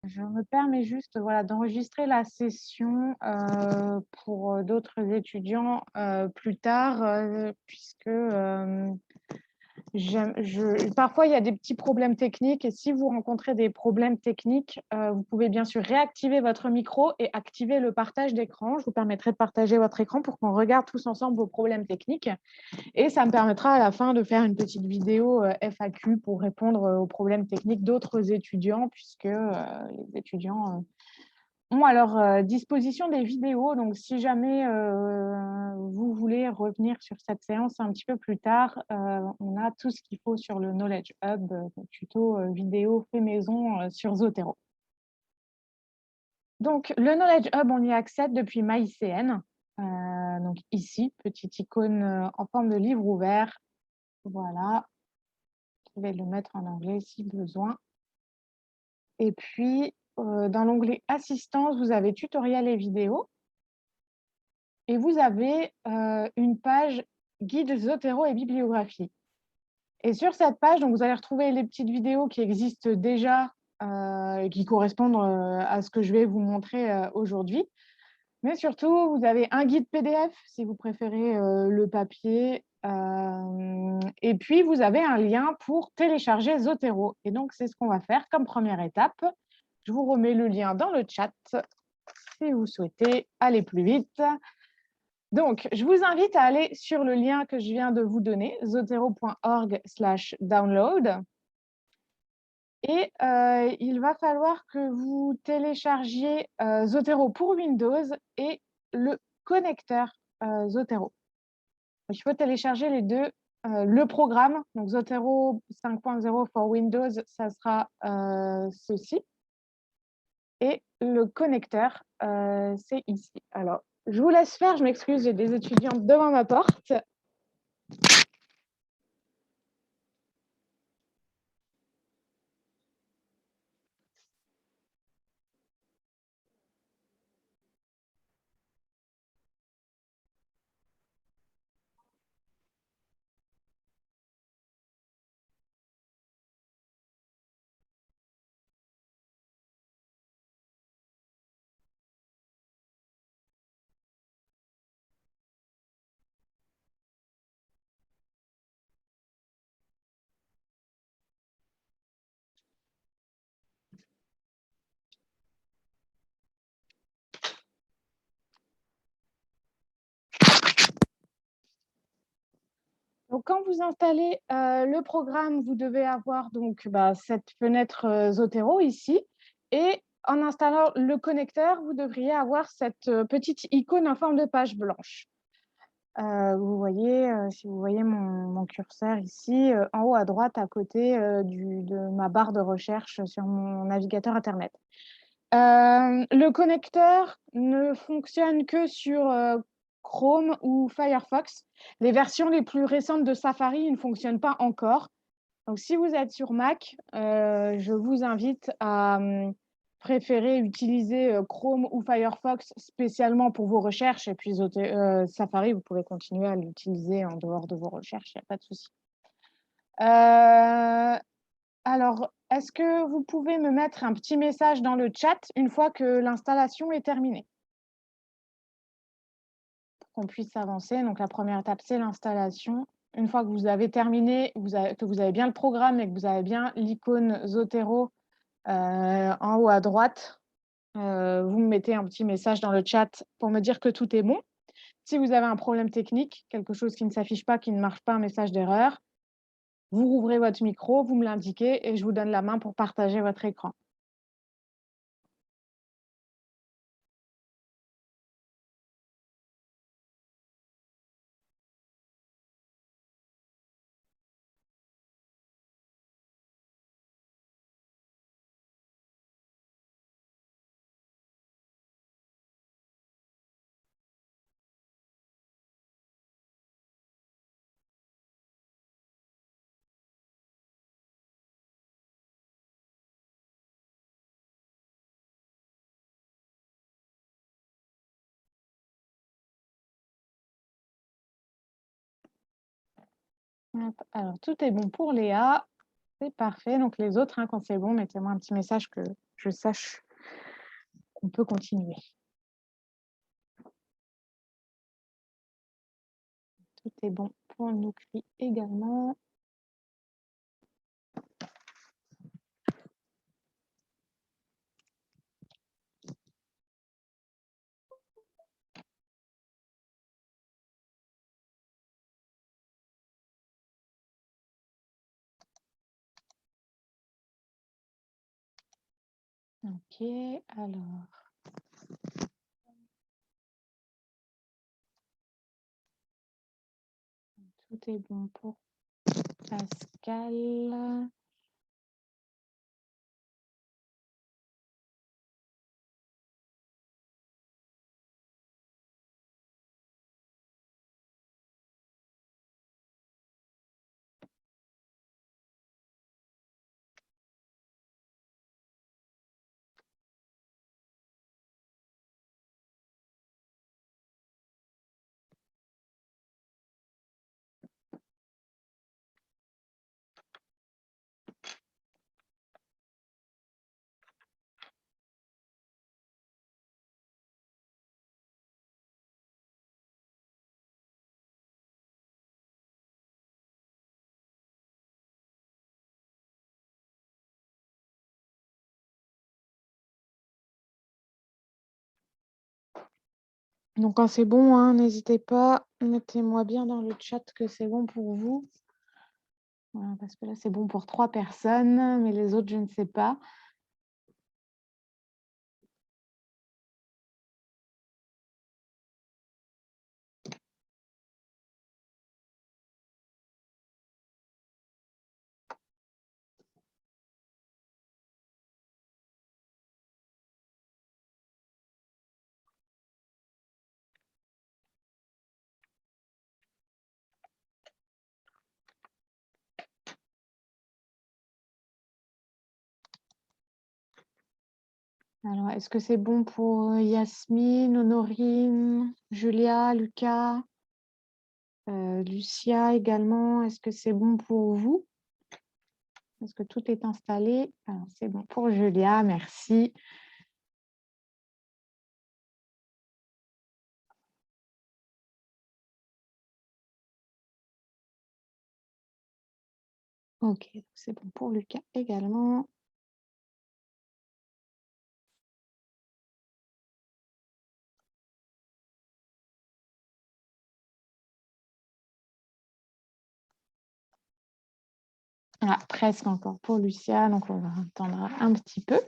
Je me permets juste voilà, d'enregistrer la session pour d'autres étudiants plus tard, puisque parfois il y a des petits problèmes techniques et si vous rencontrez des problèmes techniques, vous pouvez bien sûr réactiver votre micro et activer le partage d'écran. Je vous permettrai de partager votre écran pour qu'on regarde tous ensemble vos problèmes techniques. Et ça me permettra à la fin de faire une petite vidéo FAQ pour répondre aux problèmes techniques d'autres étudiants, puisque les étudiants ont à leur disposition des vidéos. Donc, si jamais vous voulez revenir sur cette séance un petit peu plus tard, on a tout ce qu'il faut sur le Knowledge Hub, tuto vidéo fait maison sur Zotero. Donc, le Knowledge Hub, on y accède depuis MyICN. Donc ici, petite icône en forme de livre ouvert. Voilà, je vais le mettre en anglais si besoin. Et puis, dans l'onglet Assistance, vous avez Tutoriel et vidéos. Et vous avez une page Guide Zotero et bibliographie. Et sur cette page, donc, vous allez retrouver les petites vidéos qui existent déjà et qui correspondent à ce que je vais vous montrer aujourd'hui. Mais surtout, vous avez un guide PDF si vous préférez le papier. Et puis, vous avez un lien pour télécharger Zotero. Et donc, c'est ce qu'on va faire comme première étape. Je vous remets le lien dans le chat si vous souhaitez aller plus vite. Donc, je vous invite à aller sur le lien que je viens de vous donner, zotero.org/download. Et il va falloir que vous téléchargiez Zotero pour Windows et le connecteur Zotero. Il faut télécharger les deux. Le programme, donc Zotero 5.0 for Windows, ça sera ceci. Et le connecteur, c'est ici. Alors, je vous laisse faire, je m'excuse, j'ai des étudiants devant ma porte. Donc, quand vous installez le programme, vous devez avoir donc, cette fenêtre Zotero ici. Et en installant le connecteur, vous devriez avoir cette petite icône en forme de page blanche. Vous voyez, si vous voyez mon curseur ici, en haut à droite, à côté de ma barre de recherche sur mon navigateur Internet. Le connecteur ne fonctionne que sur Chrome ou Firefox. Les versions les plus récentes de Safari ne fonctionnent pas encore. Donc, si vous êtes sur Mac, je vous invite à préférer utiliser Chrome ou Firefox spécialement pour vos recherches. Et puis, Safari, vous pouvez continuer à l'utiliser en dehors de vos recherches, il n'y a pas de souci. Alors, est-ce que vous pouvez me mettre un petit message dans le chat une fois que l'installation est terminée? Pour qu'on puisse avancer. Donc, la première étape, c'est l'installation. Une fois que vous avez terminé, que vous avez bien le programme et que vous avez bien l'icône Zotero en haut à droite, vous me mettez un petit message dans le chat pour me dire que tout est bon. Si vous avez un problème technique, quelque chose qui ne s'affiche pas, qui ne marche pas, un message d'erreur, vous rouvrez votre micro, vous me l'indiquez et je vous donne la main pour partager votre écran. Alors, tout est bon pour Léa. C'est parfait. Donc, les autres, hein, quand c'est bon, mettez-moi un petit message que je sache qu'on peut continuer. Tout est bon pour nos cuits également. Ok, alors. Tout est bon pour Pascal. Donc, quand c'est bon, hein, n'hésitez pas, mettez-moi bien dans le chat que c'est bon pour vous. Voilà, parce que là, c'est bon pour 3 personnes, mais les autres, je ne sais pas. Alors, est-ce que c'est bon pour Yasmine, Honorine, Julia, Lucas, Lucia également? Est-ce que c'est bon pour vous? Est-ce que tout est installé? Alors, c'est bon pour Julia, merci. Ok, c'est bon pour Lucas également. Ah, presque encore pour Lucia, donc on va attendre un petit peu.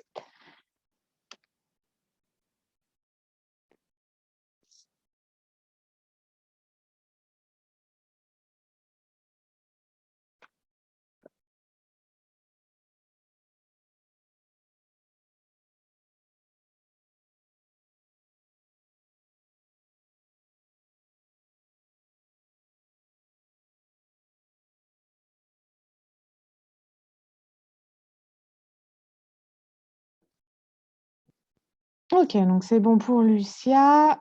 Ok, donc c'est bon pour Lucia.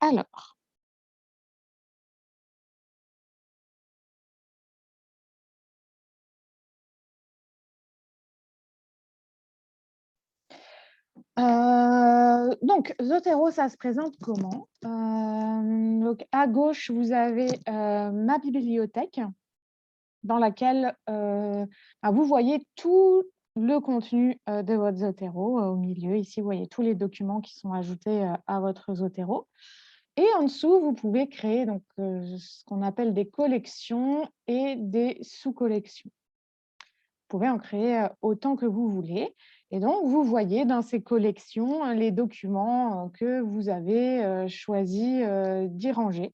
Alors, donc Zotero, ça se présente comment? Donc à gauche, vous avez ma bibliothèque dans laquelle vous voyez tout le contenu de votre Zotero. Au milieu, ici, vous voyez tous les documents qui sont ajoutés à votre Zotero. Et en dessous, vous pouvez créer donc, ce qu'on appelle des collections et des sous-collections. Vous pouvez en créer autant que vous voulez. Et donc, vous voyez dans ces collections les documents que vous avez choisi d'y ranger.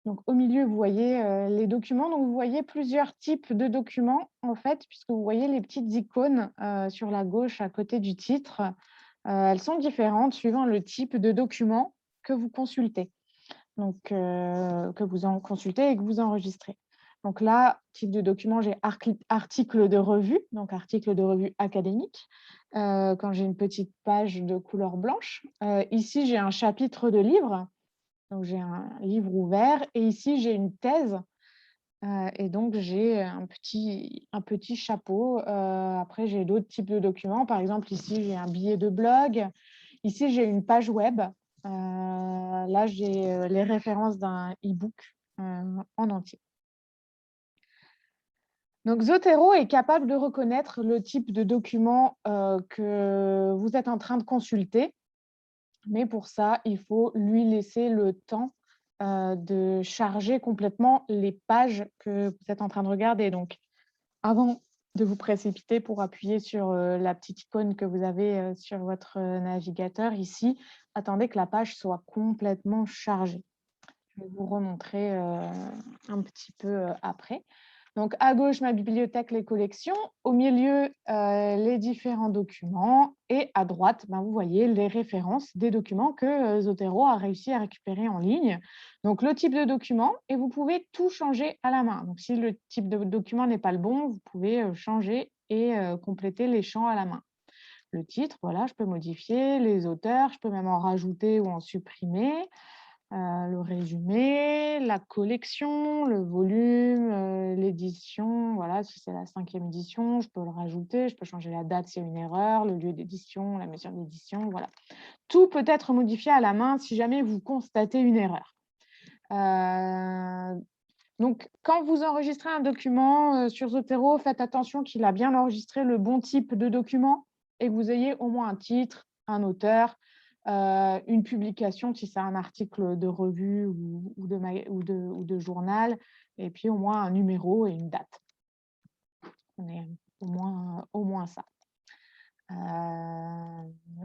Donc, au milieu, vous voyez les documents. Donc, vous voyez plusieurs types de documents, en fait, puisque vous voyez les petites icônes sur la gauche à côté du titre. Elles sont différentes suivant le type de document que vous consultez. Donc, que vous en consultez et que vous enregistrez. Donc là, type de document, j'ai article de revue, donc article de revue académique, quand j'ai une petite page de couleur blanche. Ici, j'ai un chapitre de livre. Donc, j'ai un livre ouvert et ici, j'ai une thèse. Et donc, j'ai un petit chapeau. Après, j'ai d'autres types de documents. Par exemple, ici, j'ai un billet de blog. Ici, j'ai une page web. Là, j'ai les références d'un e-book en entier. Donc, Zotero est capable de reconnaître le type de document que vous êtes en train de consulter. Mais pour ça, il faut lui laisser le temps de charger complètement les pages que vous êtes en train de regarder. Donc, avant de vous précipiter pour appuyer sur la petite icône que vous avez sur votre navigateur ici, attendez que la page soit complètement chargée. Je vais vous remontrer un petit peu après. Donc, à gauche, ma bibliothèque, les collections. Au milieu, les différents documents. Et à droite, ben, vous voyez les références des documents que Zotero a réussi à récupérer en ligne. Donc, le type de document, et vous pouvez tout changer à la main. Donc, si le type de document n'est pas le bon, vous pouvez changer et compléter les champs à la main. Le titre, voilà, je peux modifier. Les auteurs, je peux même en rajouter ou en supprimer. Le résumé, la collection, le volume, l'édition. Voilà, si c'est la 5e édition, je peux le rajouter. Je peux changer la date s'il y a une erreur, le lieu d'édition, la mesure d'édition. Voilà. Tout peut être modifié à la main si jamais vous constatez une erreur. Donc, quand vous enregistrez un document sur Zotero, faites attention qu'il a bien enregistré le bon type de document et que vous ayez au moins un titre, un auteur, une publication, si c'est un article de revue ou de journal, et puis au moins un numéro et une date. On est au moins ça.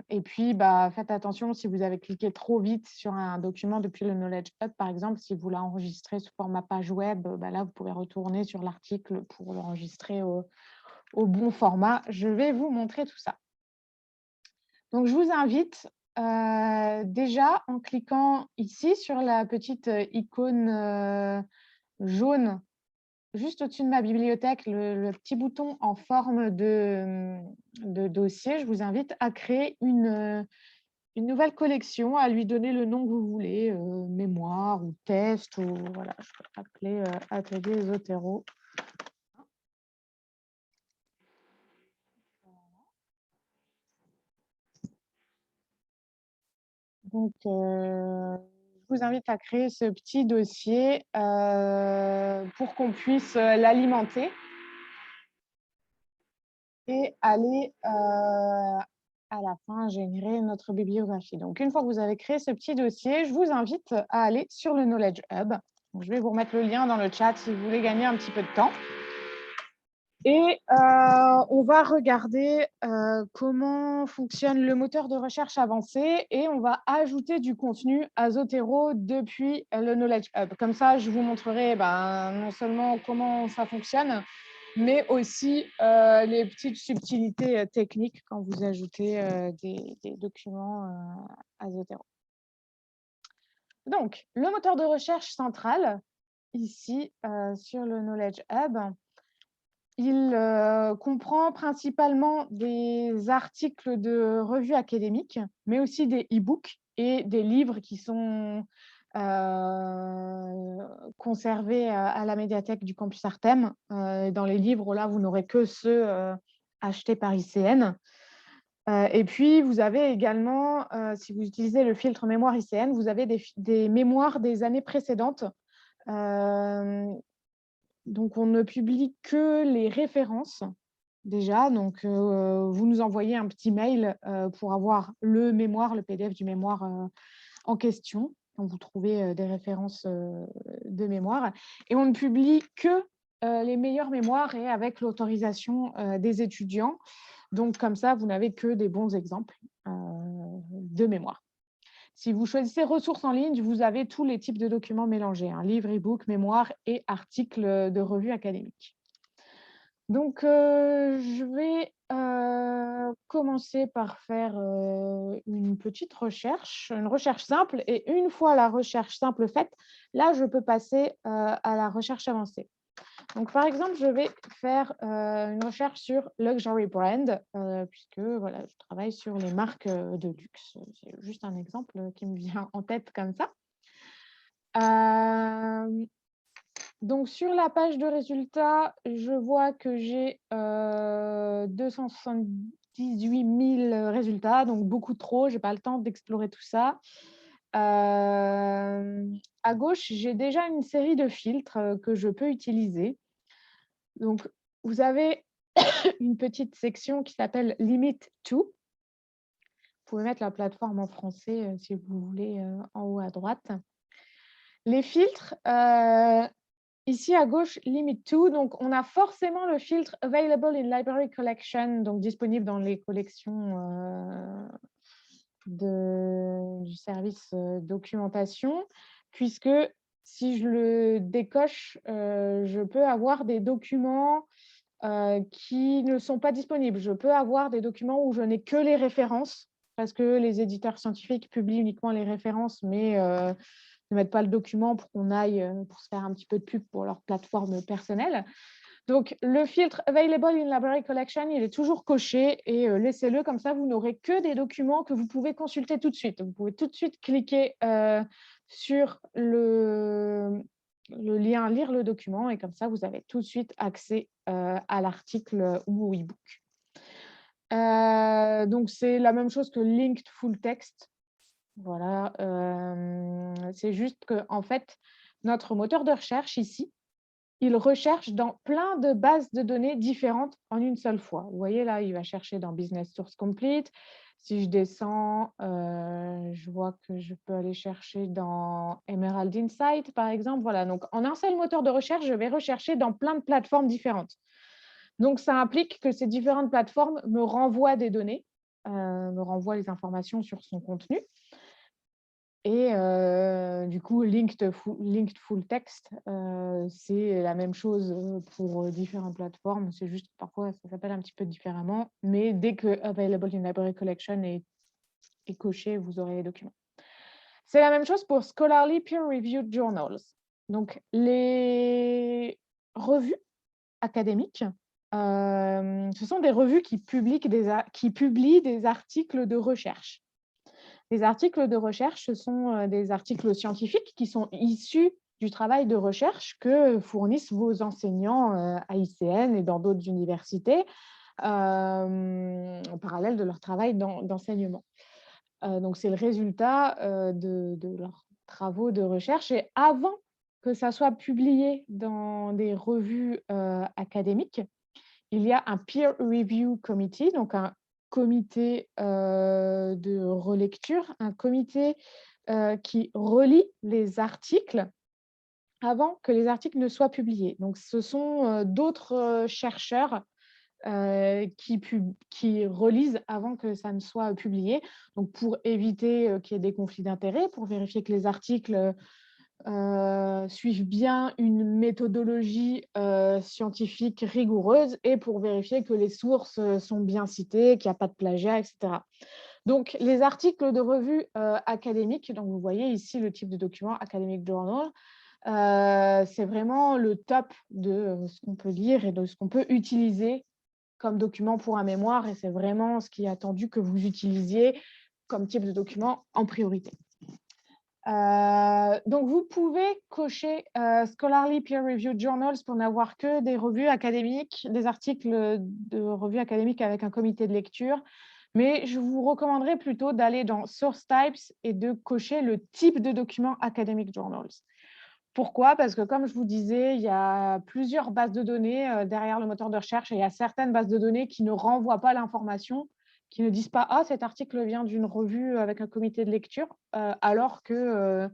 Et puis, faites attention si vous avez cliqué trop vite sur un document depuis le Knowledge Hub, par exemple, si vous l'enregistrez sous format page web, là, vous pouvez retourner sur l'article pour l'enregistrer au bon format. Je vais vous montrer tout ça. Donc, je vous invite déjà en cliquant ici sur la petite icône jaune juste au-dessus de ma bibliothèque, le petit bouton en forme de dossier. Je vous invite à créer une nouvelle collection, à lui donner le nom que vous voulez, mémoire ou test, ou voilà, je peux appeler Atelier Zotero. Donc, je vous invite à créer ce petit dossier pour qu'on puisse l'alimenter et aller à la fin générer notre bibliographie. Donc, une fois que vous avez créé ce petit dossier, je vous invite à aller sur le Knowledge Hub. Donc, je vais vous remettre le lien dans le chat si vous voulez gagner un petit peu de temps. Et on va regarder comment fonctionne le moteur de recherche avancé et on va ajouter du contenu à Zotero depuis le Knowledge Hub. Comme ça, je vous montrerai non seulement comment ça fonctionne, mais aussi les petites subtilités techniques quand vous ajoutez des documents à Zotero. Donc, le moteur de recherche central, ici sur le Knowledge Hub, il comprend principalement des articles de revues académiques, mais aussi des e-books et des livres qui sont conservés à la médiathèque du campus Artem. Dans les livres, là, vous n'aurez que ceux achetés par ICN. Et puis, vous avez également, si vous utilisez le filtre mémoire ICN, vous avez des mémoires des années précédentes. Donc, on ne publie que les références déjà. Donc, vous nous envoyez un petit mail pour avoir le mémoire, le PDF du mémoire en question, quand vous trouvez des références de mémoire. Et on ne publie que les meilleures mémoires et avec l'autorisation des étudiants. Donc, comme ça, vous n'avez que des bons exemples de mémoire. Si vous choisissez ressources en ligne, vous avez tous les types de documents mélangés, livre, e-book, mémoire et articles de revue académique. Donc, je vais commencer par faire une petite recherche, une recherche simple. Et une fois la recherche simple faite, là, je peux passer à la recherche avancée. Donc, par exemple, je vais faire une recherche sur Luxury Brand, puisque voilà, je travaille sur les marques de luxe. C'est juste un exemple qui me vient en tête comme ça. Donc, sur la page de résultats, je vois que j'ai 278 000 résultats, donc beaucoup trop. Je n'ai pas le temps d'explorer tout ça. À gauche, j'ai déjà une série de filtres que je peux utiliser. Donc, vous avez une petite section qui s'appelle Limit to. Vous pouvez mettre la plateforme en français si vous voulez en haut à droite. Les filtres, ici à gauche, Limit to. Donc, on a forcément le filtre Available in Library Collection, donc disponible dans les collections du service documentation, puisque si je le décoche, je peux avoir des documents qui ne sont pas disponibles. Je peux avoir des documents où je n'ai que les références, parce que les éditeurs scientifiques publient uniquement les références, mais ne mettent pas le document pour qu'on aille pour se faire un petit peu de pub pour leur plateforme personnelle. Donc, le filtre Available in Library Collection, il est toujours coché et laissez-le comme ça, vous n'aurez que des documents que vous pouvez consulter tout de suite. Vous pouvez tout de suite cliquer sur le lien « Lire le document » et comme ça, vous avez tout de suite accès à l'article ou au e-book. Donc, c'est la même chose que Linked Full Text. Voilà, c'est juste qu'en fait, notre moteur de recherche ici, il recherche dans plein de bases de données différentes en une seule fois. Vous voyez là, il va chercher dans Business Source Complete. Si je descends, je vois que je peux aller chercher dans Emerald Insight, par exemple. Voilà, donc en un seul moteur de recherche, je vais rechercher dans plein de plateformes différentes. Donc, ça implique que ces différentes plateformes me renvoient des données, me renvoient les informations sur son contenu. Et du coup, Linked Full Text, c'est la même chose pour différentes plateformes. C'est juste que parfois, ça s'appelle un petit peu différemment. Mais dès que Available in Library Collection est coché, vous aurez les documents. C'est la même chose pour Scholarly Peer-Reviewed Journals. Donc, les revues académiques, ce sont des revues qui publient des articles de recherche. Les articles de recherche, ce sont des articles scientifiques qui sont issus du travail de recherche que fournissent vos enseignants à ICN et dans d'autres universités en parallèle de leur travail d'enseignement. Donc, c'est le résultat de leurs travaux de recherche. Et avant que ça soit publié dans des revues académiques, il y a un peer review committee, donc un comité de relecture, un comité qui relit les articles avant que les articles ne soient publiés. Donc, ce sont d'autres chercheurs qui relisent avant que ça ne soit publié, donc pour éviter qu'il y ait des conflits d'intérêts, pour vérifier que les articles suivent bien une méthodologie scientifique rigoureuse et pour vérifier que les sources sont bien citées, qu'il n'y a pas de plagiat, etc. Donc, les articles de revue académiques, donc vous voyez ici le type de document Academic Journal, c'est vraiment le top de ce qu'on peut lire et de ce qu'on peut utiliser comme document pour un mémoire et c'est vraiment ce qui est attendu que vous utilisiez comme type de document en priorité. Donc, vous pouvez cocher Scholarly Peer-Reviewed Journals pour n'avoir que des revues académiques, des articles de revues académiques avec un comité de lecture, mais je vous recommanderais plutôt d'aller dans Source Types et de cocher le type de document Academic Journals. Pourquoi? Parce que comme je vous disais, il y a plusieurs bases de données derrière le moteur de recherche et il y a certaines bases de données qui ne renvoient pas l'information, qui ne disent pas « Ah, cet article vient d'une revue avec un comité de lecture alors que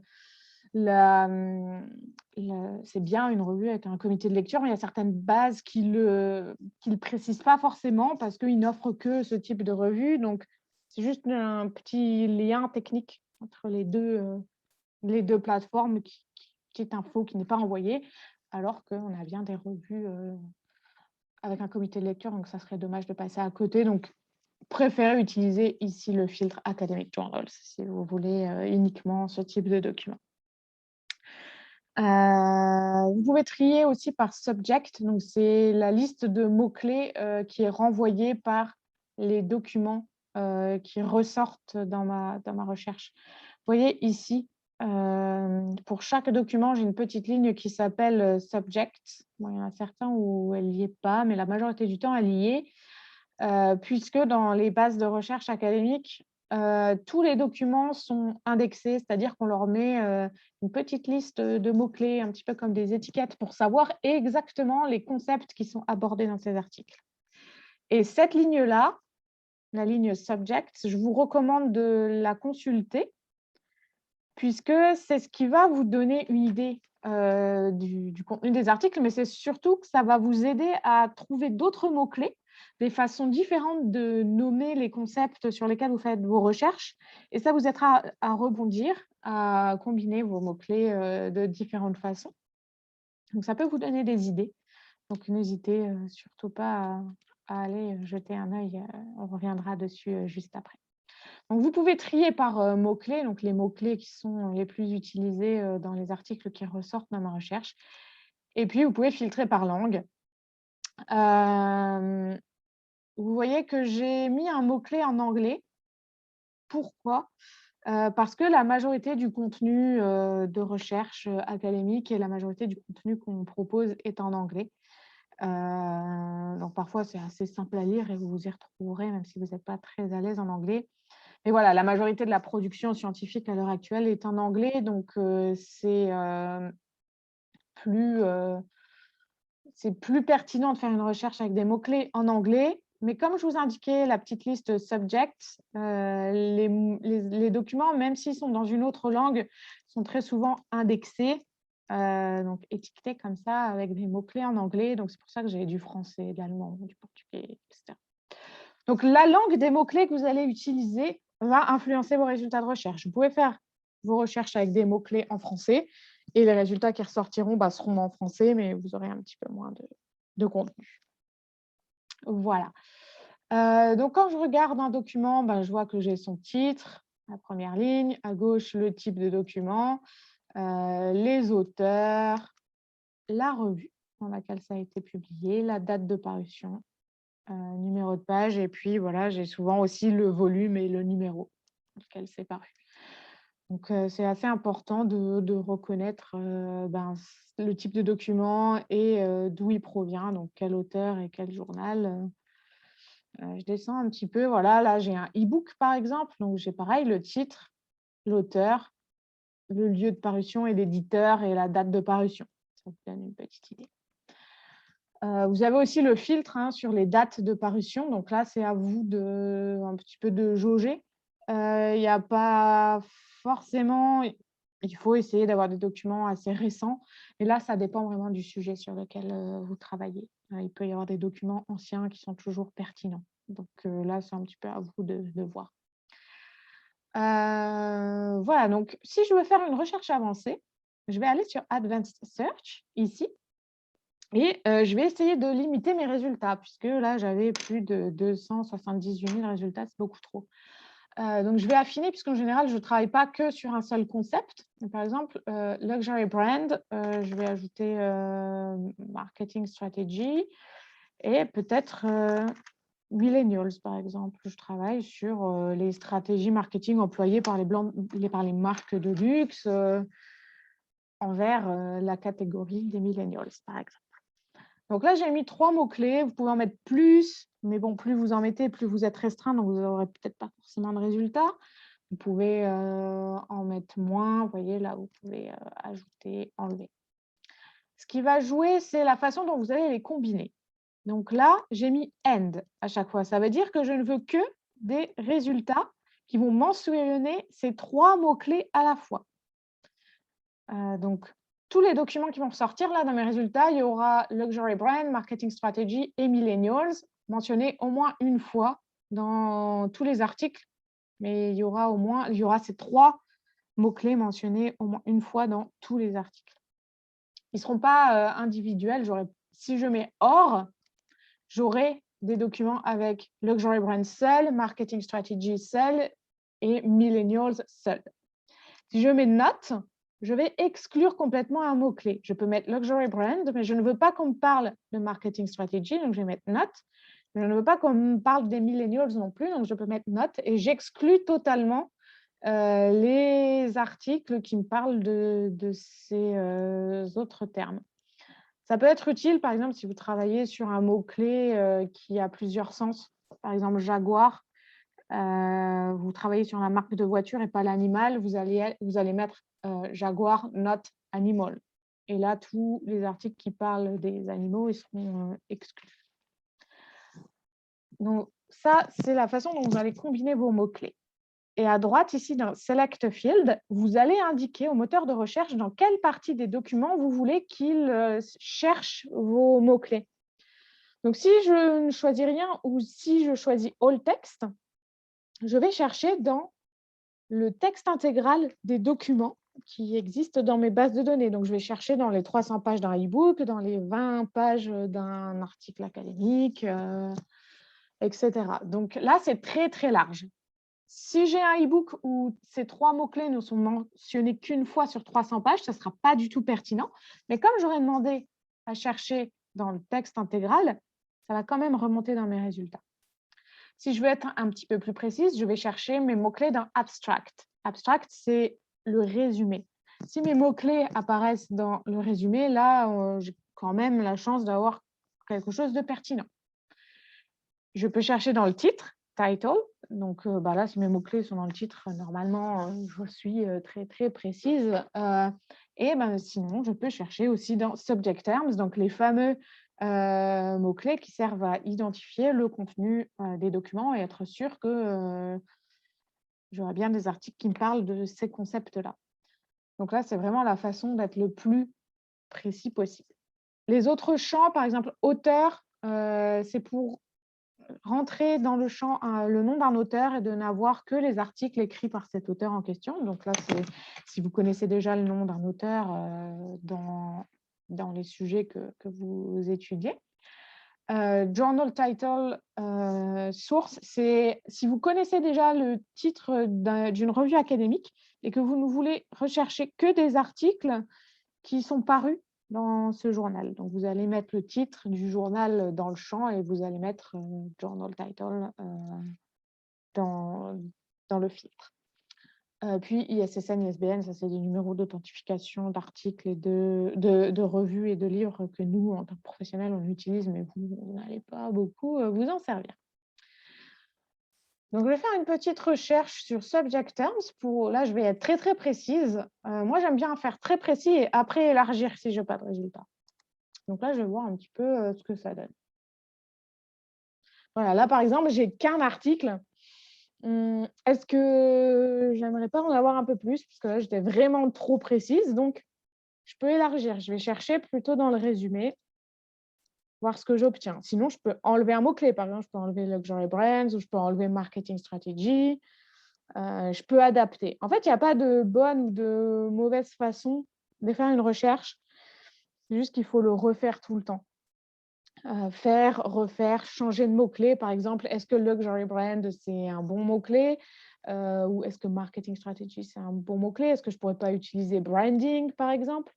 c'est bien une revue avec un comité de lecture, mais il y a certaines bases qui ne le précisent pas forcément parce qu'ils n'offrent que ce type de revue. Donc, c'est juste un petit lien technique entre les deux plateformes qui est info qui n'est pas envoyée, alors qu'on a bien des revues avec un comité de lecture, donc ça serait dommage de passer à côté. Donc, préférez utiliser ici le filtre Academic Journals si vous voulez uniquement ce type de document. Vous pouvez trier aussi par subject, donc c'est la liste de mots-clés qui est renvoyée par les documents qui ressortent dans ma recherche. Vous voyez ici, Pour chaque document, j'ai une petite ligne qui s'appelle Subject. Bon, il y en a certains où elle n'y est pas, mais la majorité du temps, elle y est, puisque dans les bases de recherche académiques, tous les documents sont indexés, c'est-à-dire qu'on leur met une petite liste de mots-clés, un petit peu comme des étiquettes, pour savoir exactement les concepts qui sont abordés dans ces articles. Et cette ligne-là, la ligne Subject, je vous recommande de la consulter, puisque c'est ce qui va vous donner une idée du contenu des articles, mais c'est surtout que ça va vous aider à trouver d'autres mots-clés, des façons différentes de nommer les concepts sur lesquels vous faites vos recherches, et ça vous aidera à rebondir, à combiner vos mots-clés de différentes façons. Donc, ça peut vous donner des idées. Donc, n'hésitez surtout pas à aller jeter un œil. On reviendra dessus juste après. Donc, vous pouvez trier par mots-clés, donc les mots-clés qui sont les plus utilisés dans les articles qui ressortent dans ma recherche. Et puis, vous pouvez filtrer par langue. Vous voyez que j'ai mis un mot-clé en anglais. Pourquoi? Parce que la majorité du contenu de recherche académique et la majorité du contenu qu'on propose est en anglais. Donc, parfois, c'est assez simple à lire et vous vous y retrouverez, même si vous n'êtes pas très à l'aise en anglais. Mais voilà, la majorité de la production scientifique à l'heure actuelle est en anglais, donc c'est plus pertinent de faire une recherche avec des mots-clés en anglais. Mais comme je vous indiquais, la petite liste subject, les documents, même s'ils sont dans une autre langue, sont très souvent indexés, donc étiquetés comme ça avec des mots-clés en anglais. Donc c'est pour ça que j'ai du français, de l'allemand, du portugais, etc. Donc la langue des mots-clés que vous allez utiliser va influencer vos résultats de recherche. Vous pouvez faire vos recherches avec des mots-clés en français et les résultats qui ressortiront seront en français, mais vous aurez un petit peu moins de contenu. Voilà. Donc, quand je regarde un document, je vois que j'ai son titre, la première ligne, à gauche, le type de document, les auteurs, la revue dans laquelle ça a été publié, la date de parution, numéro de page, et puis voilà, j'ai souvent aussi le volume et le numéro dans lequel c'est paru. Donc, c'est assez important de reconnaître le type de document et d'où il provient, donc quel auteur et quel journal. Je descends un petit peu, voilà, là j'ai un e-book par exemple, donc j'ai pareil le titre, l'auteur, le lieu de parution et l'éditeur et la date de parution. Ça vous donne une petite idée. Vous avez aussi le filtre sur les dates de parution, donc là c'est à vous un petit peu de jauger. Il n'y a pas forcément, il faut essayer d'avoir des documents assez récents, mais là ça dépend vraiment du sujet sur lequel vous travaillez. Il peut y avoir des documents anciens qui sont toujours pertinents. Donc là, c'est un petit peu à vous de voir. Voilà, donc si je veux faire une recherche avancée, je vais aller sur Advanced Search, ici, et je vais essayer de limiter mes résultats, puisque là, j'avais plus de 278 000 résultats, c'est beaucoup trop. Donc, je vais affiner, puisqu'en général, je ne travaille pas que sur un seul concept. Donc, par exemple, Luxury Brand, je vais ajouter Marketing Strategy et peut-être Millennials, par exemple. Je travaille sur les stratégies marketing employées par les marques de luxe envers la catégorie des millennials, par exemple. Donc là, j'ai mis 3 mots-clés. Vous pouvez en mettre plus, mais bon, plus vous en mettez, plus vous êtes restreint, donc vous n'aurez peut-être pas forcément de résultats. Vous pouvez en mettre moins. Vous voyez, là, vous pouvez ajouter, enlever. Ce qui va jouer, c'est la façon dont vous allez les combiner. Donc là, j'ai mis « and » à chaque fois. Ça veut dire que je ne veux que des résultats qui vont mentionner ces 3 mots-clés à la fois. Donc, tous les documents qui vont sortir là dans mes résultats, il y aura Luxury Brand, Marketing Strategy et Millennials mentionnés au moins une fois dans tous les articles. Mais il y aura ces 3 mots-clés mentionnés au moins une fois dans tous les articles. Ils ne seront pas individuels. Si je mets « or », j'aurai des documents avec Luxury Brand seul, Marketing Strategy seul et Millennials seul. Si je mets Not, je vais exclure complètement un mot-clé. Je peux mettre Luxury Brand, mais je ne veux pas qu'on me parle de Marketing Strategy, donc je vais mettre Not. Je ne veux pas qu'on me parle des Millennials non plus, donc je peux mettre Not et j'exclus totalement les articles qui me parlent de ces autres termes. Ça peut être utile, par exemple, si vous travaillez sur un mot-clé qui a plusieurs sens. Par exemple, Jaguar, vous travaillez sur la marque de voiture et pas l'animal, vous allez mettre Jaguar, not animal. Et là, tous les articles qui parlent des animaux, ils seront exclus. Donc, ça, c'est la façon dont vous allez combiner vos mots-clés. Et à droite, ici, dans Select Field, vous allez indiquer au moteur de recherche dans quelle partie des documents vous voulez qu'il cherche vos mots-clés. Donc, si je ne choisis rien ou si je choisis All Text, je vais chercher dans le texte intégral des documents qui existent dans mes bases de données. Donc, je vais chercher dans les 300 pages d'un e-book, dans les 20 pages d'un article académique, etc. Donc là, c'est très, très large. Si j'ai un e-book où ces 3 mots-clés ne sont mentionnés qu'une fois sur 300 pages, ça ne sera pas du tout pertinent. Mais comme j'aurais demandé à chercher dans le texte intégral, ça va quand même remonter dans mes résultats. Si je veux être un petit peu plus précise, je vais chercher mes mots-clés dans Abstract. Abstract, c'est le résumé. Si mes mots-clés apparaissent dans le résumé, là, j'ai quand même la chance d'avoir quelque chose de pertinent. Je peux chercher dans le titre, title. Donc là, si mes mots-clés sont dans le titre, normalement, je suis très, très précise. Et sinon, je peux chercher aussi dans subject terms, donc les fameux mots-clés qui servent à identifier le contenu des documents et être sûr que j'aurai bien des articles qui me parlent de ces concepts-là. Donc là, c'est vraiment la façon d'être le plus précis possible. Les autres champs, par exemple, auteur, c'est pour rentrer dans le champ le nom d'un auteur et de n'avoir que les articles écrits par cet auteur en question. Donc là, si vous connaissez déjà le nom d'un auteur dans les sujets que vous étudiez. Journal title, source, c'est si vous connaissez déjà le titre d'une revue académique et que vous ne voulez rechercher que des articles qui sont parus dans ce journal. Donc, vous allez mettre le titre du journal dans le champ et vous allez mettre Journal Title dans le filtre. Puis, ISSN, ISBN, ça c'est des numéros d'authentification d'articles et de revues et de livres que nous, en tant que professionnels, on utilise, mais vous n'allez pas beaucoup vous en servir. Donc, je vais faire une petite recherche sur Subject Terms. Là, je vais être très, très précise. Moi, j'aime bien faire très précis et après élargir si je n'ai pas de résultat. Donc là, je vais voir un petit peu ce que ça donne. Voilà, là, par exemple, j'ai qu'un article. Est-ce que j'aimerais pas en avoir un peu plus? Parce que là, j'étais vraiment trop précise. Donc, je peux élargir. Je vais chercher plutôt dans le résumé, voir ce que j'obtiens. Sinon, je peux enlever un mot-clé. Par exemple, je peux enlever Luxury Brands ou je peux enlever Marketing Strategy. Je peux adapter. En fait, il n'y a pas de bonne ou de mauvaise façon de faire une recherche. C'est juste qu'il faut le refaire tout le temps. Faire, refaire, changer de mot-clé. Par exemple, est-ce que Luxury Brand, c'est un bon mot-clé ou est-ce que Marketing Strategy, c'est un bon mot-clé? Est-ce que je ne pourrais pas utiliser Branding, par exemple?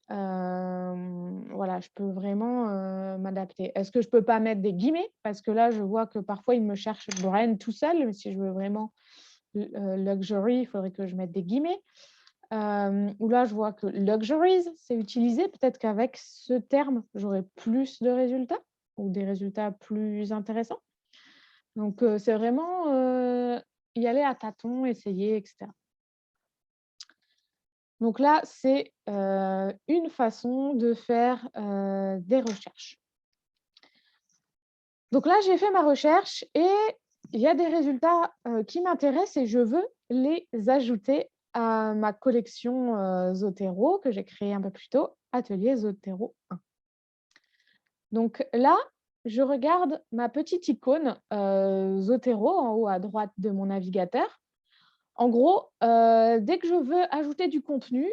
Voilà, je peux vraiment m'adapter. Est-ce que je ne peux pas mettre des guillemets? Parce que là, je vois que parfois, il me cherche brand tout seul. Mais si je veux vraiment luxury, il faudrait que je mette des guillemets. Où là, je vois que luxuries, c'est utilisé. Peut-être qu'avec ce terme, j'aurai plus de résultats ou des résultats plus intéressants. Donc, c'est vraiment y aller à tâtons, essayer, etc. Donc là, c'est une façon de faire des recherches. Donc là, j'ai fait ma recherche et il y a des résultats qui m'intéressent et je veux les ajouter à ma collection Zotero que j'ai créée un peu plus tôt, Atelier Zotero 1. Donc là, je regarde ma petite icône Zotero en haut à droite de mon navigateur. En gros, dès que je veux ajouter du contenu,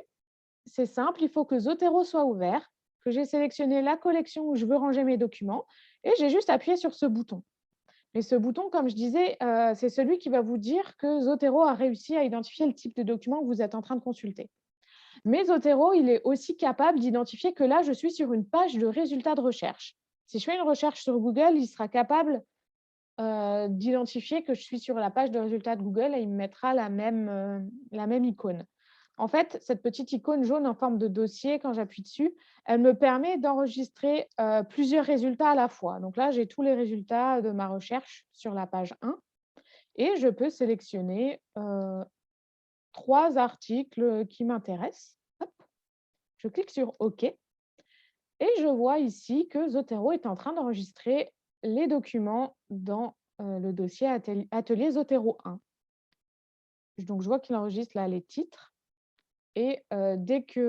c'est simple, il faut que Zotero soit ouvert, que j'ai sélectionné la collection où je veux ranger mes documents et j'ai juste appuyé sur ce bouton. Et ce bouton, comme je disais, c'est celui qui va vous dire que Zotero a réussi à identifier le type de document que vous êtes en train de consulter. Mais Zotero, il est aussi capable d'identifier que là, je suis sur une page de résultats de recherche. Si je fais une recherche sur Google, il sera capable d'identifier que je suis sur la page de résultats de Google et il me mettra la même icône. En fait, cette petite icône jaune en forme de dossier, quand j'appuie dessus, elle me permet d'enregistrer plusieurs résultats à la fois. Donc là, j'ai tous les résultats de ma recherche sur la page 1 et je peux sélectionner 3 articles qui m'intéressent. Hop, je clique sur OK et je vois ici que Zotero est en train d'enregistrer les documents dans le dossier Atelier Zotero 1. Donc, je vois qu'il enregistre là les titres et dès qu'il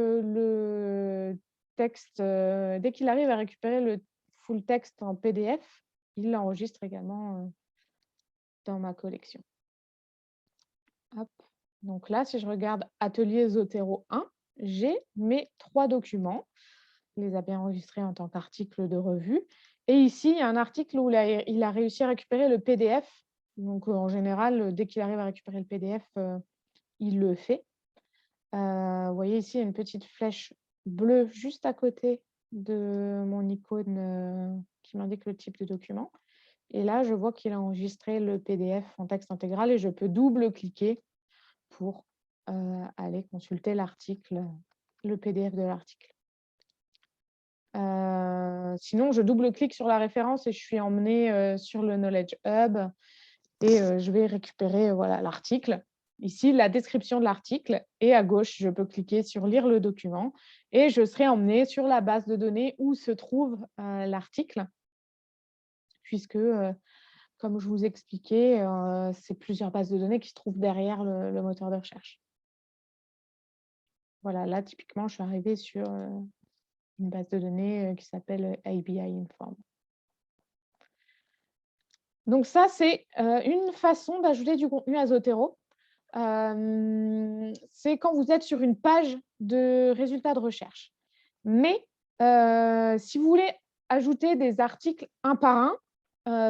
arrive à récupérer le full texte en PDF, il l'enregistre également dans ma collection. Hop. Donc là, si je regarde Atelier Zotero 1, j'ai mes 3 documents. Il les a bien enregistrés en tant qu'article de revue. Et ici, il y a un article où il a réussi à récupérer le PDF. Donc, en général, dès qu'il arrive à récupérer le PDF, il le fait. Vous voyez ici, il y a une petite flèche bleue juste à côté de mon icône qui m'indique le type de document. Et là, je vois qu'il a enregistré le PDF en texte intégral et je peux double-cliquer pour aller consulter l'article, le PDF de l'article. Sinon, je double-clique sur la référence et je suis emmenée sur le Knowledge Hub et je vais récupérer voilà, l'article. Ici, la description de l'article et à gauche, je peux cliquer sur lire le document et je serai emmenée sur la base de données où se trouve l'article puisque, comme je vous expliquais, c'est plusieurs bases de données qui se trouvent derrière le moteur de recherche. Voilà, là, typiquement, je suis arrivée sur une base de données qui s'appelle ABI Inform. Donc ça, c'est une façon d'ajouter du contenu à Zotero. C'est quand vous êtes sur une page de résultats de recherche. Mais si vous voulez ajouter des articles un par un,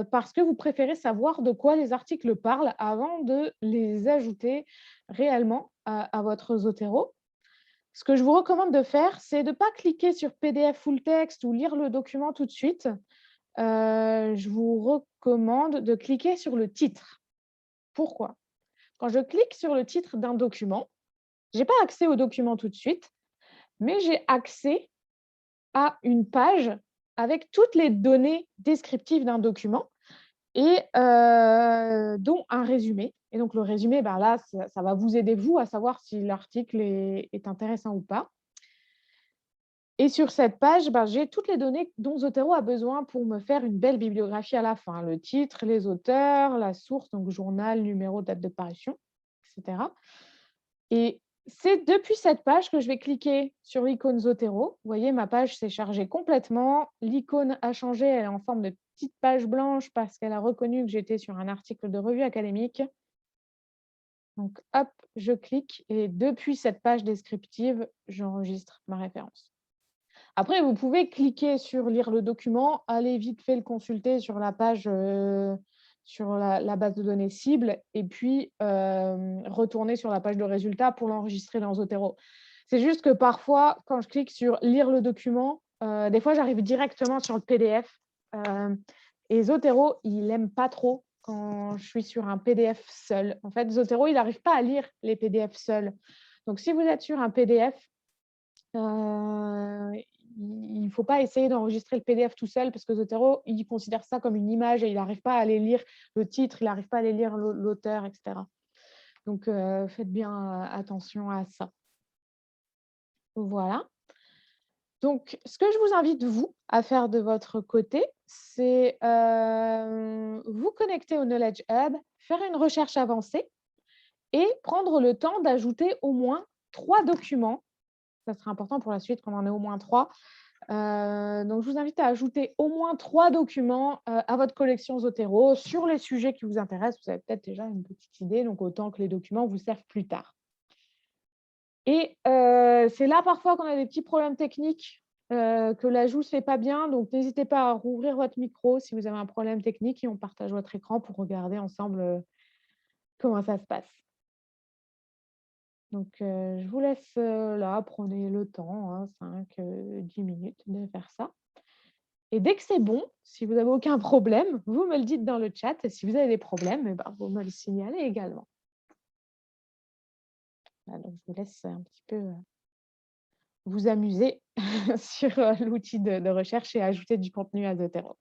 parce que vous préférez savoir de quoi les articles parlent avant de les ajouter réellement à votre Zotero, ce que je vous recommande de faire, c'est de ne pas cliquer sur PDF full text ou lire le document tout de suite. Je vous recommande de cliquer sur le titre. Pourquoi? Quand je clique sur le titre d'un document, je n'ai pas accès au document tout de suite, mais j'ai accès à une page avec toutes les données descriptives d'un document et dont un résumé. Et donc, le résumé, ben là, ça va vous aider, vous, à savoir si l'article est intéressant ou pas. Et sur cette page, ben, j'ai toutes les données dont Zotero a besoin pour me faire une belle bibliographie à la fin. Le titre, les auteurs, la source, donc journal, numéro, date de parution, etc. Et c'est depuis cette page que je vais cliquer sur l'icône Zotero. Vous voyez, ma page s'est chargée complètement. L'icône a changé, elle est en forme de petite page blanche parce qu'elle a reconnu que j'étais sur un article de revue académique. Donc, hop, je clique et depuis cette page descriptive, j'enregistre ma référence. Après, vous pouvez cliquer sur lire le document, aller vite fait le consulter sur la page, sur la base de données cible et puis retourner sur la page de résultats pour l'enregistrer dans Zotero. C'est juste que parfois, quand je clique sur lire le document, des fois, j'arrive directement sur le PDF. Et Zotero, il n'aime pas trop quand je suis sur un PDF seul. En fait, Zotero, il n'arrive pas à lire les PDF seuls. Donc, si vous êtes sur un PDF, il ne faut pas essayer d'enregistrer le PDF tout seul parce que Zotero, il considère ça comme une image et il n'arrive pas à aller lire le titre, il n'arrive pas à aller lire l'auteur, etc. Donc, faites bien attention à ça. Voilà. Donc, ce que je vous invite, vous, à faire de votre côté, c'est vous connecter au Knowledge Hub, faire une recherche avancée et prendre le temps d'ajouter au moins 3 documents. Ça sera important pour la suite qu'on en ait au moins 3. Donc, je vous invite à ajouter au moins 3 documents à votre collection Zotero sur les sujets qui vous intéressent. Vous avez peut-être déjà une petite idée, donc autant que les documents vous servent plus tard. Et c'est là parfois qu'on a des petits problèmes techniques, que l'ajout ne se fait pas bien. Donc, n'hésitez pas à rouvrir votre micro si vous avez un problème technique et on partage votre écran pour regarder ensemble comment ça se passe. Donc, je vous laisse là, prenez le temps, hein, 5-10 minutes de faire ça. Et dès que c'est bon, si vous n'avez aucun problème, vous me le dites dans le chat et si vous avez des problèmes, eh ben, vous me le signalez également. Voilà, donc je vous laisse un petit peu vous amuser sur l'outil de recherche et ajouter du contenu à Zotero.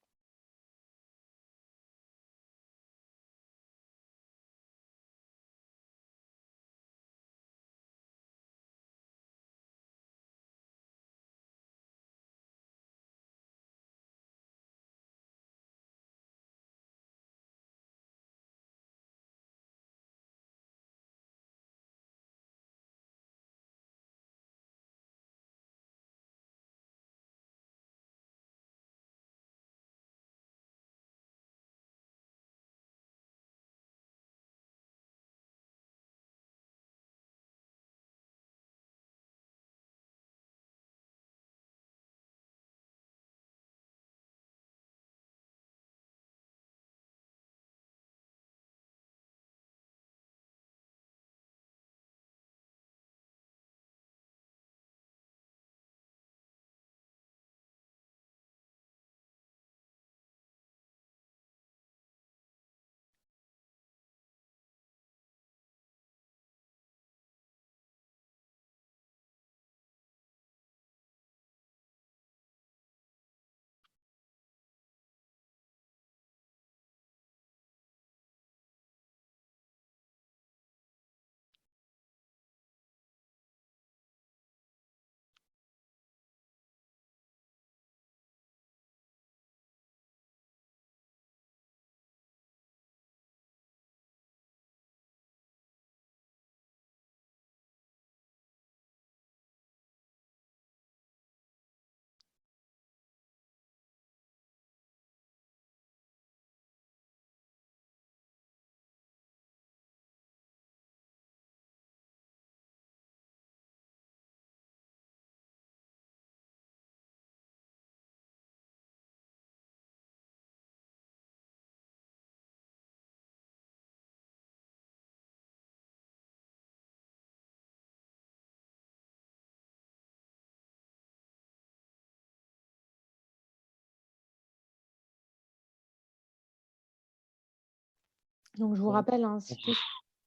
Donc je vous rappelle, hein, si tout se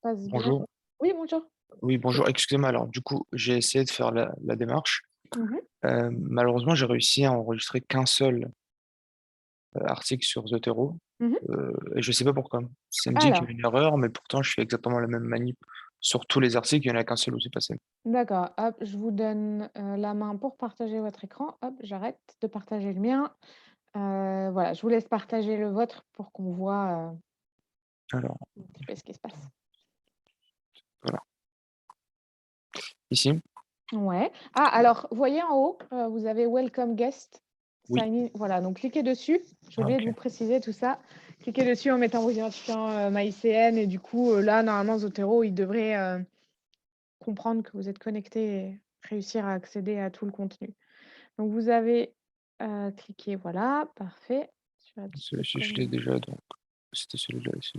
passe bien. Bonjour. Oui, bonjour. Oui, bonjour. Excusez-moi. Alors, du coup, j'ai essayé de faire la démarche. Mmh. Malheureusement, j'ai réussi à enregistrer qu'un seul article sur Zotero. Mmh. Et je sais pas pourquoi. Ça me dit qu'il y Alors, a une erreur, mais pourtant, je fais exactement la même manip sur tous les articles. Il n'y en a qu'un seul où c'est passé. d'accord, hop, je vous donne, la main pour partager votre écran. Hop, j'arrête de partager le mien. Voilà, je vous laisse partager le vôtre pour qu'on voit, Alors, un petit peu ce qui se passe. voilà. Ici? Ouais. Ah, alors, vous voyez en haut, vous avez welcome guest, Oui. sign in. Voilà, donc cliquez dessus. J'ai Ah, oublié de ok. vous préciser tout ça. Cliquez dessus en mettant vos identifiants, MyICN et du coup, là, normalement, Zotero, il devrait, comprendre que vous êtes connecté et réussir à accéder à tout le contenu. Donc vous avez, cliqué, voilà, parfait, sur la petite Celui-ci, je l'ai icône. déjà, donc c'était celui-là ici.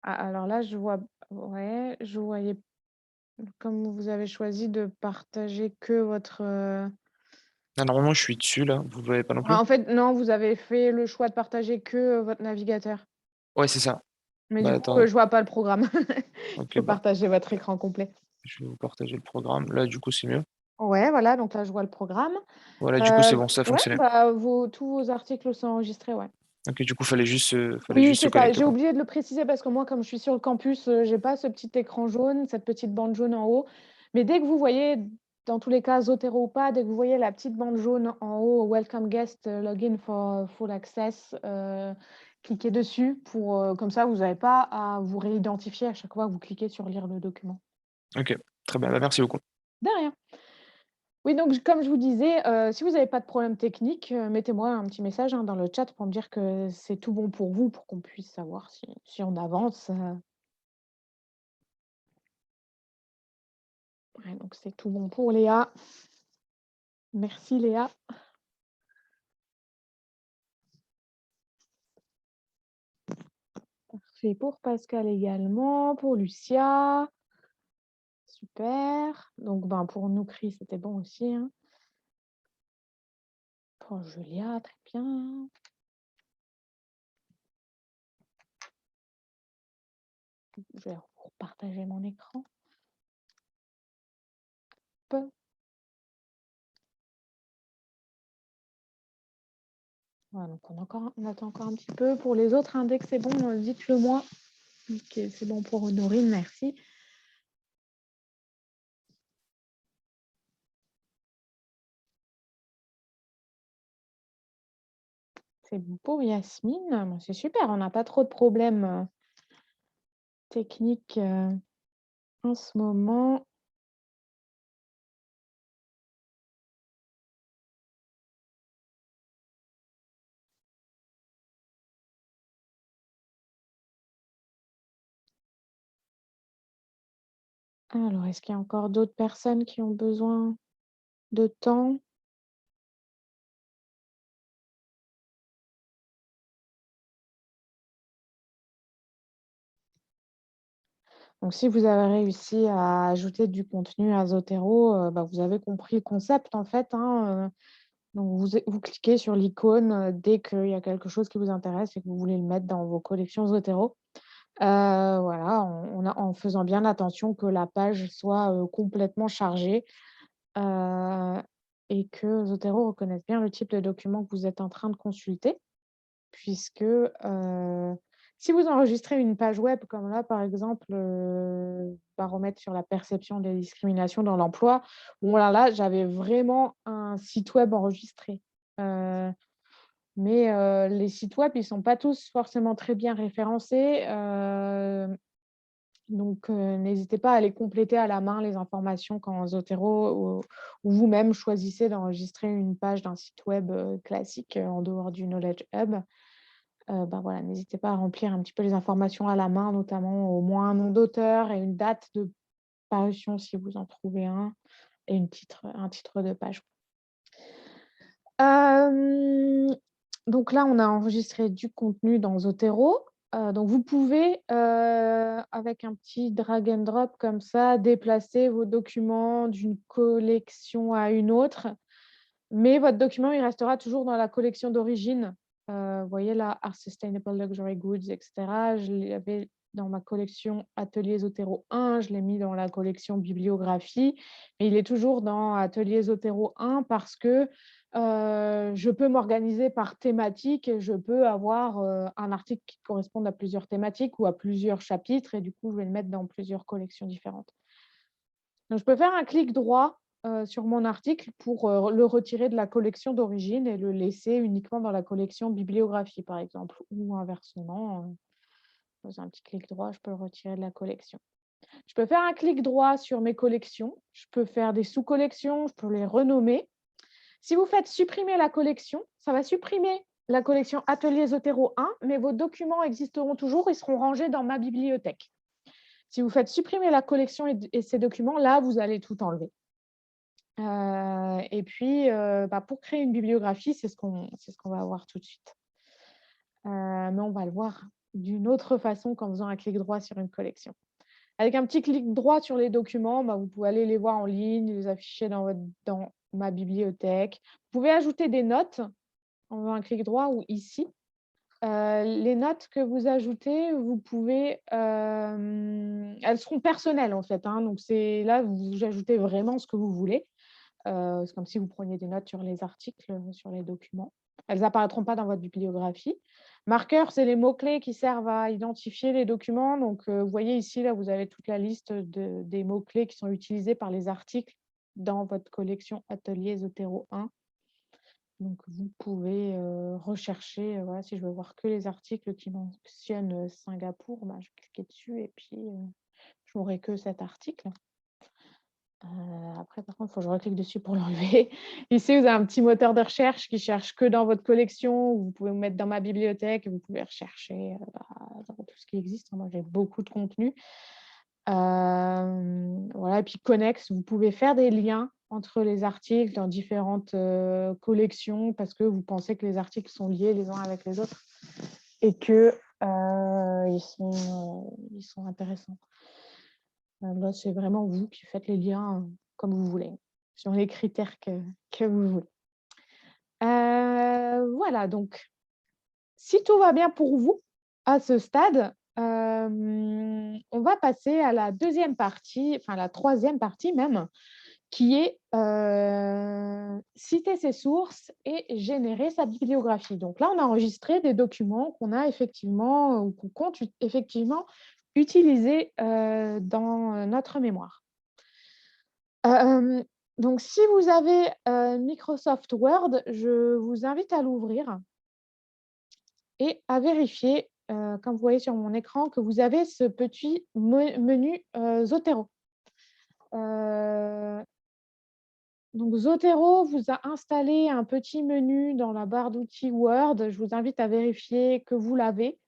Ah, alors là, je vois, ouais, je voyais comme vous avez choisi de partager que votre, Ah, normalement, je suis dessus, là. Vous ne voyez pas non plus? en fait, non, vous avez fait le choix de partager que, votre navigateur. Ouais, c'est ça. Mais Bah, du coup, attends. je vois pas le programme. Il Ok, faut bah, partager votre écran complet. je vais vous partager le programme. Là, du coup, c'est mieux. Ouais, voilà, donc là, je vois le programme. Voilà, du coup, c'est bon, ça a Ouais, fonctionné. bah, tous vos articles sont enregistrés, ouais. OK, du coup, fallait Oui, juste se c'est ça. connecter, J'ai quoi. oublié de le préciser parce que moi, comme je suis sur le campus, j'ai pas ce petit écran jaune, cette petite bande jaune en haut. Mais dès que vous voyez, dans tous les cas, Zotero ou pas, dès que vous voyez la petite bande jaune en haut, Welcome guest, login for full access, cliquez dessus pour, comme ça, vous n'avez pas à vous réidentifier à chaque fois que vous cliquez sur lire le document. OK, très bien, bah, merci beaucoup. De rien. Oui, donc comme je vous disais, si vous n'avez pas de problème technique, mettez-moi un petit message, hein, dans le chat pour me dire que c'est tout bon pour vous, pour qu'on puisse savoir si on avance. Ouais, donc c'est tout bon pour Léa. Merci Léa. Parfait pour Pascal également, pour Lucia. Super. Donc ben, pour Noukri, c'était bon aussi, hein. Pour Julia, très bien. Je vais partager mon écran. Hop. Voilà, donc on attend encore un petit peu. Pour les autres index, c'est bon, dites-le moi. Ok, c'est bon pour Honorine, merci. C'est bon pour Yasmine. C'est super, on n'a pas trop de problèmes techniques en ce moment. Alors, est-ce qu'il y a encore d'autres personnes qui ont besoin de temps? Donc, si vous avez réussi à ajouter du contenu à Zotero, vous avez compris le concept en fait. Donc, vous cliquez sur l'icône dès qu'il y a quelque chose qui vous intéresse et que vous voulez le mettre dans vos collections Zotero. Voilà, en faisant bien attention que la page soit complètement chargée et que Zotero reconnaisse bien le type de document que vous êtes en train de consulter, puisque si vous enregistrez une page web comme là, par exemple, baromètre sur la perception des discriminations dans l'emploi, bon là, j'avais vraiment un site web enregistré. Mais les sites web, ils ne sont pas tous forcément très bien référencés. Donc, n'hésitez pas à aller compléter à la main les informations quand Zotero ou vous-même choisissez d'enregistrer une page d'un site web classique en dehors du Knowledge Hub. Voilà, n'hésitez pas à remplir un petit peu les informations à la main, notamment au moins un nom d'auteur et une date de parution si vous en trouvez un, et un titre de page. Donc là, on a enregistré du contenu dans Zotero. Donc vous pouvez, avec un petit drag and drop comme ça, déplacer vos documents d'une collection à une autre. Mais votre document, il restera toujours dans la collection d'origine. Vous voyez là, Art Sustainable Luxury Goods, etc. Je l'avais dans ma collection Atelier Zotero 1, je l'ai mis dans la collection Bibliographie, mais il est toujours dans Atelier Zotero 1 parce que je peux m'organiser par thématique et je peux avoir un article qui corresponde à plusieurs thématiques ou à plusieurs chapitres et du coup, je vais le mettre dans plusieurs collections différentes. Donc, je peux faire un clic droit sur mon article pour le retirer de la collection d'origine et le laisser uniquement dans la collection bibliographie, par exemple, ou inversement. Dans un petit clic droit, je peux le retirer de la collection. Je peux faire un clic droit sur mes collections. Je peux faire des sous-collections, je peux les renommer. Si vous faites supprimer la collection, ça va supprimer la collection Atelier Zotero 1, mais vos documents existeront toujours et seront rangés dans ma bibliothèque. Si vous faites supprimer la collection et ces documents, là, vous allez tout enlever. Et puis, pour créer une bibliographie, c'est ce qu'on va voir tout de suite. Mais on va le voir d'une autre façon qu'en faisant un clic droit sur une collection. Avec un petit clic droit sur les documents, vous pouvez aller les voir en ligne, les afficher dans ma bibliothèque. Vous pouvez ajouter des notes en faisant un clic droit ou ici. Les notes que vous ajoutez, vous pouvez, elles seront personnelles en fait. Donc là, vous ajoutez vraiment ce que vous voulez. C'est comme si vous preniez des notes sur les articles, sur les documents. Elles n'apparaîtront pas dans votre bibliographie. Marqueurs, c'est les mots-clés qui servent à identifier les documents. Donc, vous voyez ici, là, vous avez toute la liste des mots-clés qui sont utilisés par les articles dans votre collection Atelier Zotero 1. Donc, vous pouvez rechercher, si je veux voir que les articles qui mentionnent Singapour, je vais cliquer dessus et puis je n'aurai que cet article. Après, par contre, il faut que je reclique dessus pour l'enlever. Ici, vous avez un petit moteur de recherche qui cherche que dans votre collection. Vous pouvez vous mettre dans ma bibliothèque et vous pouvez rechercher dans tout ce qui existe. Moi, j'ai beaucoup de contenu. Voilà. Et puis, Connex, vous pouvez faire des liens entre les articles dans différentes collections parce que vous pensez que les articles sont liés les uns avec les autres et qu'ils sont intéressants. Là, c'est vraiment vous qui faites les liens comme vous voulez, sur les critères que vous voulez. Voilà, donc si tout va bien pour vous à ce stade, on va passer à la deuxième partie, enfin la troisième partie même, qui est citer ses sources et générer sa bibliographie. Donc là, on a enregistré des documents qu'on a effectivement ou qu'on compte effectivement utiliser dans notre mémoire. Donc, si vous avez Microsoft Word, je vous invite à l'ouvrir et à vérifier, comme vous voyez sur mon écran, que vous avez ce petit menu Zotero. Donc, Zotero vous a installé un petit menu dans la barre d'outils Word. Je vous invite à vérifier que vous l'avez.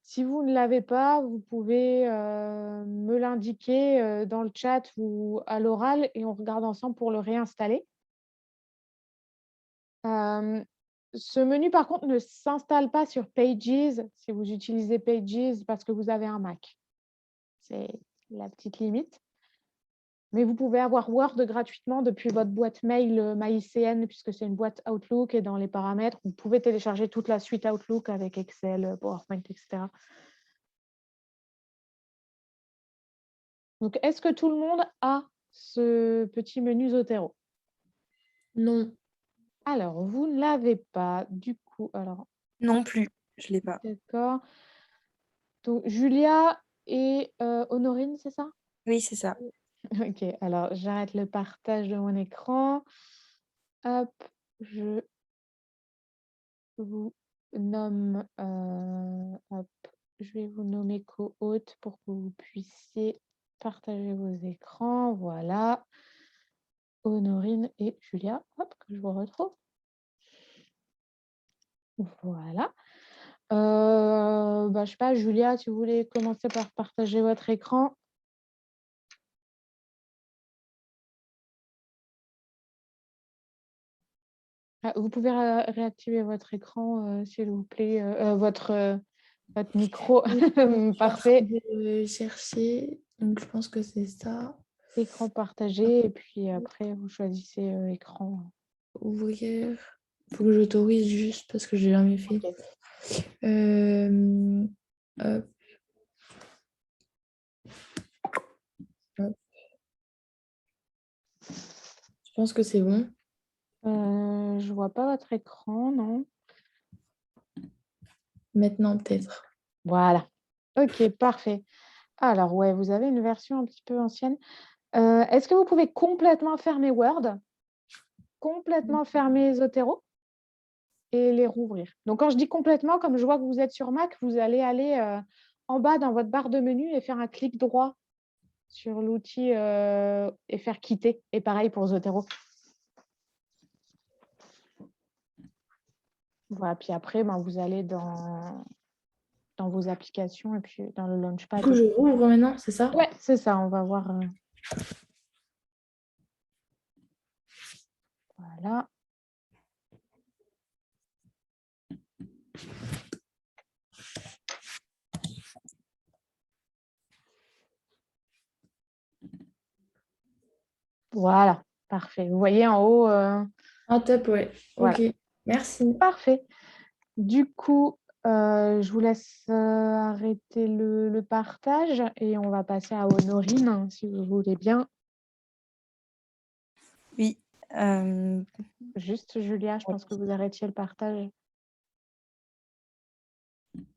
Si vous ne l'avez pas, vous pouvez me l'indiquer dans le chat ou à l'oral et on regarde ensemble pour le réinstaller. Ce menu, par contre, ne s'installe pas sur Pages si vous utilisez Pages parce que vous avez un Mac. C'est la petite limite. Mais vous pouvez avoir Word gratuitement depuis votre boîte mail MyICN puisque c'est une boîte Outlook et dans les paramètres, vous pouvez télécharger toute la suite Outlook avec Excel, PowerPoint, etc. Donc, est-ce que tout le monde a ce petit menu Zotero? Non. Alors, vous ne l'avez pas. Du coup, alors, Non plus, je ne l'ai pas. d'accord. Donc, Julia et Honorine, c'est ça? Oui, c'est ça. Ok, alors j'arrête le partage de mon écran. Hop, je vous nomme, hop, je vais vous nommer co-hôte pour que vous puissiez partager vos écrans. Voilà. Honorine et Julia, hop, que je vous retrouve. Voilà. Je sais pas, Julia, si vous voulez commencer par partager votre écran. Vous pouvez réactiver votre écran, s'il vous plaît, votre micro. Parfait. Je chercher, donc je pense que c'est ça. Écran partagé et puis après, vous choisissez écran. Ouvrir. Il faut que j'autorise juste parce que je n'ai jamais fait. Ok. Hop. Hop. Je pense que c'est bon. Je vois pas votre écran, non? Maintenant, peut-être. Voilà. Ok, parfait. Alors, ouais, vous avez une version un petit peu ancienne. Est-ce que vous pouvez complètement fermer Word, complètement fermer Zotero et les rouvrir? Donc, quand je dis complètement, comme je vois que vous êtes sur Mac, vous allez aller en bas dans votre barre de menu et faire un clic droit sur l'outil et faire quitter. Et pareil pour Zotero. Voilà, puis après, vous allez dans vos applications et puis dans le Launchpad. Du coup, je rouvre maintenant, c'est ça? Ouais, c'est ça, on va voir. Voilà. Voilà, parfait. Vous voyez en haut. Ah, top, ouais. Voilà. Ok, merci. Parfait. Du coup, je vous laisse arrêter le partage et on va passer à Honorine, si vous voulez bien. Oui. Juste, Julia, je pense que vous arrêtiez le partage.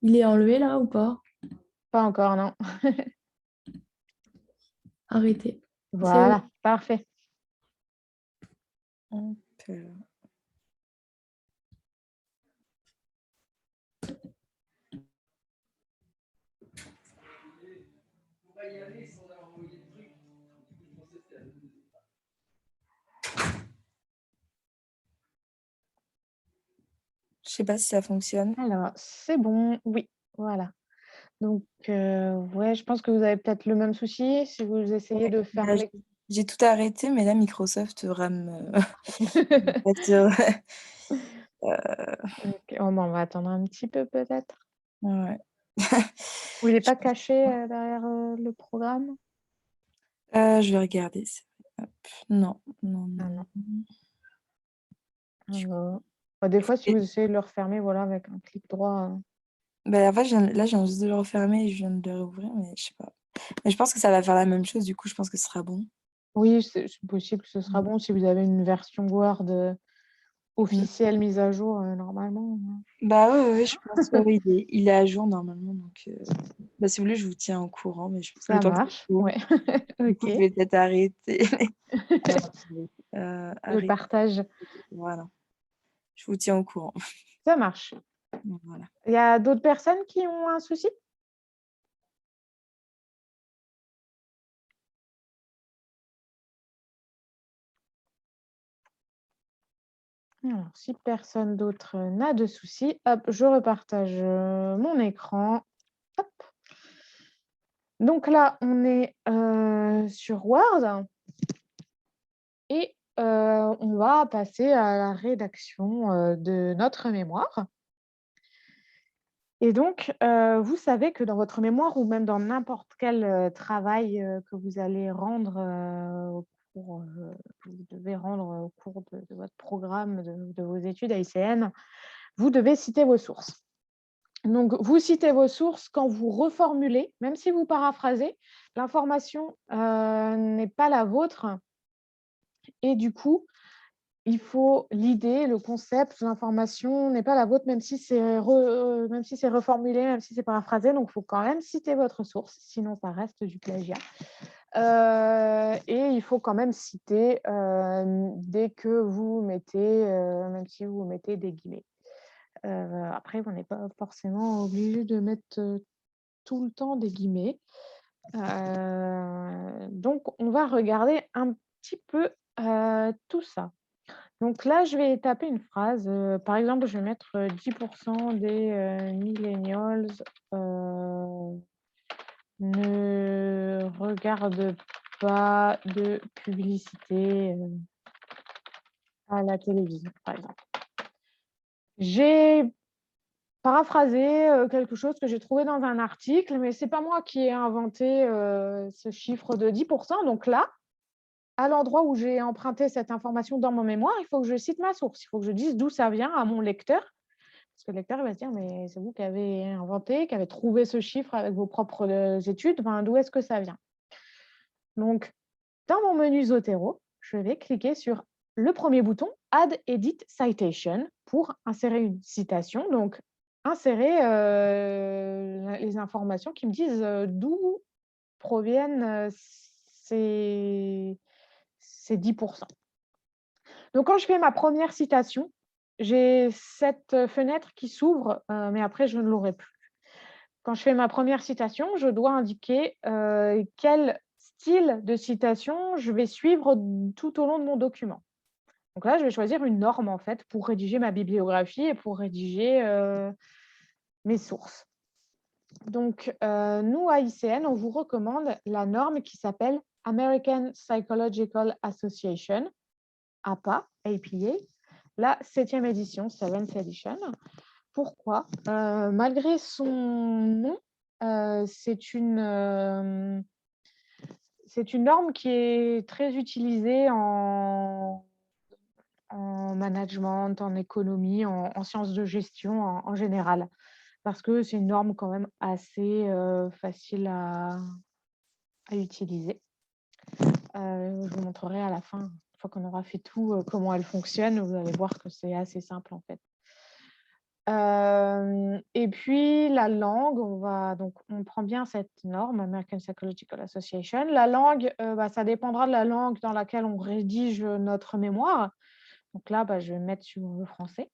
Il est enlevé là ou pas? Pas encore, non. Arrêtez. Voilà, parfait. Hop. Je sais pas si ça fonctionne. Alors, c'est bon. Oui, voilà. Donc, ouais, je pense que vous avez peut-être le même souci si vous essayez de fermer. J'ai tout arrêté, mais là, Microsoft rame. En fait, Ok, on va attendre un petit peu peut-être. ouais. Ou il n'est pas caché derrière le programme? Je vais regarder. Hop. Non, non, Ah non. non. Alors, Bah, des fois, si Et vous essayez de le refermer, voilà, avec un clic droit. bah, en fait, là, je viens juste de le refermer et je viens de le réouvrir, mais je sais pas. Mais je pense que ça va faire la même chose, du coup, je pense que ce sera bon. Oui, c'est possible que ce sera Mmh. bon si vous avez une version Word Mmh. officielle mise à jour, normalement. Bah, ouais, ouais, ouais, je pense, ouais, ouais, il est à jour normalement, donc bah, si vous voulez, je vous tiens au courant, mais je pense le Ça temps que ça marche, s'ouvre, ouais. du coup, OK. je vais peut-être arrêter. Le Arrêter, partage, voilà. Je vous tiens au courant. ça marche. Voilà. Il y a d'autres personnes qui ont un souci? Alors, si personne d'autre n'a de souci, hop, je repartage mon écran. Hop. Donc là, on est sur Word et on va passer à la rédaction de notre mémoire. Et donc, vous savez que dans votre mémoire ou même dans n'importe quel travail que vous allez rendre que vous devez rendre au cours de votre programme, de vos études à ICN, vous devez citer vos sources. Donc, vous citez vos sources quand vous reformulez, même si vous paraphrasez, l'information n'est pas la vôtre. Et du coup, il faut l'idée, le concept, l'information n'est pas la vôtre, même si c'est reformulé, même si c'est paraphrasé. Donc, il faut quand même citer votre source, sinon ça reste du plagiat. Et il faut quand même citer dès que vous mettez, même si vous mettez des guillemets. Après, on n'est pas forcément obligé de mettre tout le temps des guillemets. Donc, on va regarder un petit peu tout ça. Donc là, je vais taper une phrase. Par exemple, je vais mettre 10% des millennials ne regardent pas de publicité à la télévision, par exemple. J'ai paraphrasé quelque chose que j'ai trouvé dans un article, mais ce n'est pas moi qui ai inventé ce chiffre de 10%. Donc là, à l'endroit où j'ai emprunté cette information dans mon mémoire, il faut que je cite ma source. Il faut que je dise d'où ça vient à mon lecteur. Parce que le lecteur il va se dire, mais c'est vous qui avez inventé, qui avez trouvé ce chiffre avec vos propres études. Enfin, d'où est-ce que ça vient? Donc, dans mon menu Zotero, je vais cliquer sur le premier bouton Add Edit Citation pour insérer une citation. Donc, insérer les informations qui me disent d'où proviennent ces 10%. Donc, quand je fais ma première citation, j'ai cette fenêtre qui s'ouvre, mais après, je ne l'aurai plus. Quand je fais ma première citation, je dois indiquer quel style de citation je vais suivre tout au long de mon document. Donc là, je vais choisir une norme, en fait, pour rédiger ma bibliographie et pour rédiger mes sources. Donc, nous, à ICN, on vous recommande la norme qui s'appelle American Psychological Association, APA, la 7e édition, 7th edition. Pourquoi? Malgré son nom, c'est une norme qui est très utilisée en management, en économie, en sciences de gestion en général, parce que c'est une norme quand même assez facile à utiliser. Je vous montrerai à la fin, une fois qu'on aura fait tout, comment elle fonctionne. Vous allez voir que c'est assez simple en fait. Et puis la langue, on prend bien cette norme, American Psychological Association. La langue, ça dépendra de la langue dans laquelle on rédige notre mémoire. Donc là, je vais mettre sur le français.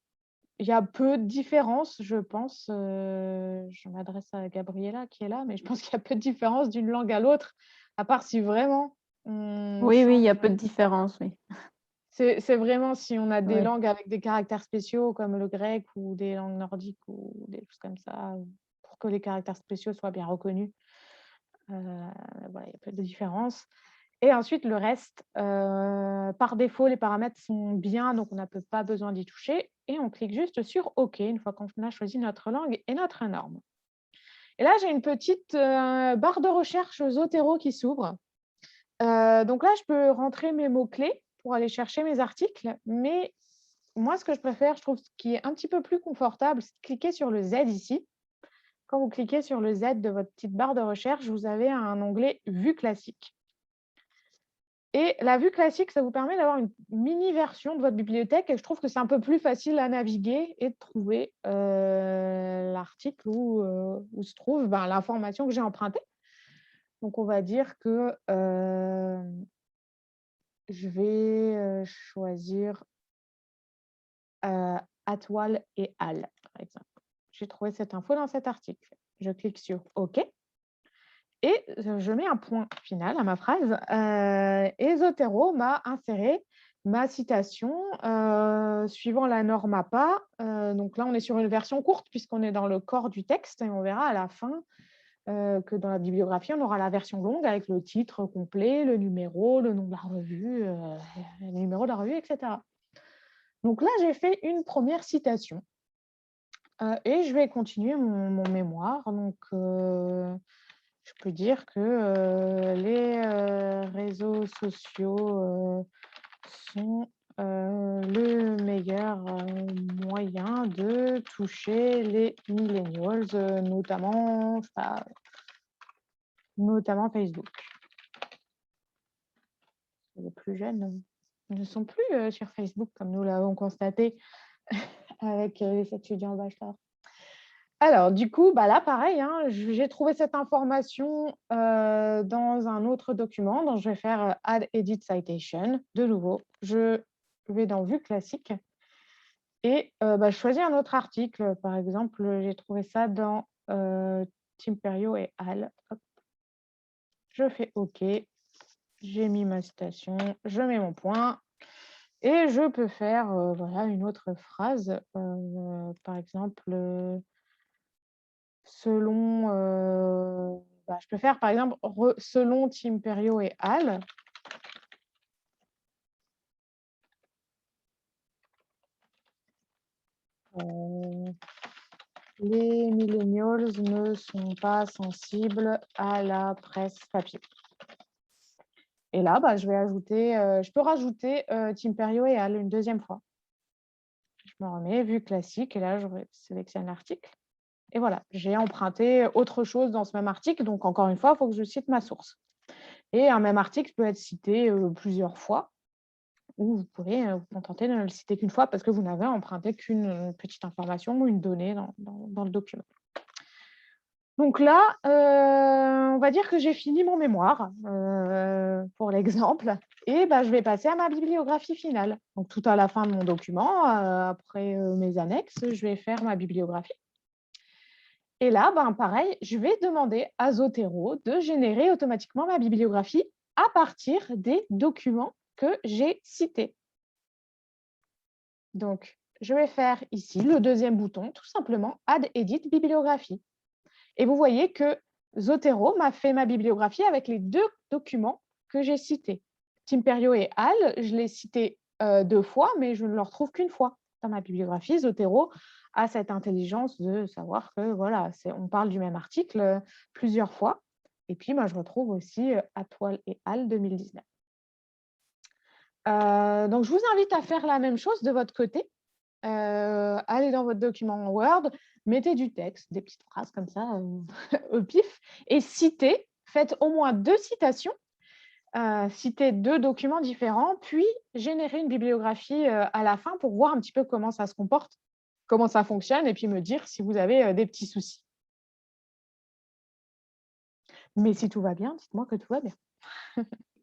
Il y a peu de différence, je pense. Je m'adresse à Gabriella qui est là, mais je pense qu'il y a peu de différence d'une langue à l'autre, à part si vraiment on Oui, il y a change. peu de différence, oui. C'est vraiment si on a des Ouais. langues avec des caractères spéciaux comme le grec ou des langues nordiques ou des choses comme ça, pour que les caractères spéciaux soient bien reconnus. Voilà, il y a peu de différence. Et ensuite, le reste, par défaut, les paramètres sont bien, donc on n'a pas besoin d'y toucher. Et on clique juste sur OK une fois qu'on a choisi notre langue et notre norme. Et là, j'ai une petite barre de recherche Zotero qui s'ouvre. Donc là, je peux rentrer mes mots-clés pour aller chercher mes articles, mais moi, ce que je préfère, je trouve ce qui est un petit peu plus confortable, c'est de cliquer sur le Z ici. Quand vous cliquez sur le Z de votre petite barre de recherche, vous avez un onglet Vue classique. Et la vue classique, ça vous permet d'avoir une mini version de votre bibliothèque et je trouve que c'est un peu plus facile à naviguer et de trouver l'article où se trouve l'information que j'ai empruntée. Donc, on va dire que je vais choisir Atoile et Al, par exemple. J'ai trouvé cette info dans cet article. Je clique sur OK. Et je mets un point final à ma phrase. Et Zotero m'a inséré ma citation suivant la norme APA. Donc là, on est sur une version courte puisqu'on est dans le corps du texte et on verra à la fin que dans la bibliographie, on aura la version longue avec le titre complet, le numéro, le nom de la revue, le numéro de la revue, etc. Donc là, j'ai fait une première citation et je vais continuer mon mémoire. Donc, je peux dire que les réseaux sociaux sont le meilleur moyen de toucher les millennials, notamment, je sais pas, notamment Facebook. Les plus jeunes ne sont plus sur Facebook, comme nous l'avons constaté avec les étudiants en bachelor. Alors, du coup, là, pareil, hein, j'ai trouvé cette information dans un autre document, donc je vais faire Add Edit Citation. De nouveau, je vais dans Vue classique et je choisis un autre article. Par exemple, j'ai trouvé ça dans Timperio et Al. Hop. Je fais OK. J'ai mis ma citation, je mets mon point et je peux faire voilà, une autre phrase. Par exemple, selon, je peux faire par exemple selon Timperio et Al. Les millennials ne sont pas sensibles à la presse papier. Et là, je vais ajouter, je peux rajouter Timperio et Al une deuxième fois. Je me remets, vue classique, et là, je sélectionne l'article. Et voilà, j'ai emprunté autre chose dans ce même article. Donc, encore une fois, il faut que je cite ma source. Et un même article peut être cité plusieurs fois, ou vous pourrez vous contenter de ne le citer qu'une fois parce que vous n'avez emprunté qu'une petite information ou une donnée dans le document. Donc là, on va dire que j'ai fini mon mémoire pour l'exemple et je vais passer à ma bibliographie finale. Donc tout à la fin de mon document, après mes annexes, je vais faire ma bibliographie. Et là, pareil, je vais demander à Zotero de générer automatiquement ma bibliographie à partir des documents que j'ai cités. Donc, je vais faire ici le deuxième bouton, tout simplement, Add Edit Bibliographie. Et vous voyez que Zotero m'a fait ma bibliographie avec les deux documents que j'ai cités. Timperio et Al, je l'ai cité 2 fois, mais je ne le retrouve qu'une fois dans ma bibliographie. Zotero a cette intelligence de savoir que voilà, on parle du même article plusieurs fois. Et puis, je retrouve aussi Atoile et Al 2019. Donc, je vous invite à faire la même chose de votre côté. Allez dans votre document Word, mettez du texte, des petites phrases comme ça au pif, et citez, faites au moins 2 citations, citez 2 documents différents, puis générez une bibliographie à la fin pour voir un petit peu comment ça se comporte, comment ça fonctionne, et puis me dire si vous avez des petits soucis. Mais si tout va bien, dites-moi que tout va bien.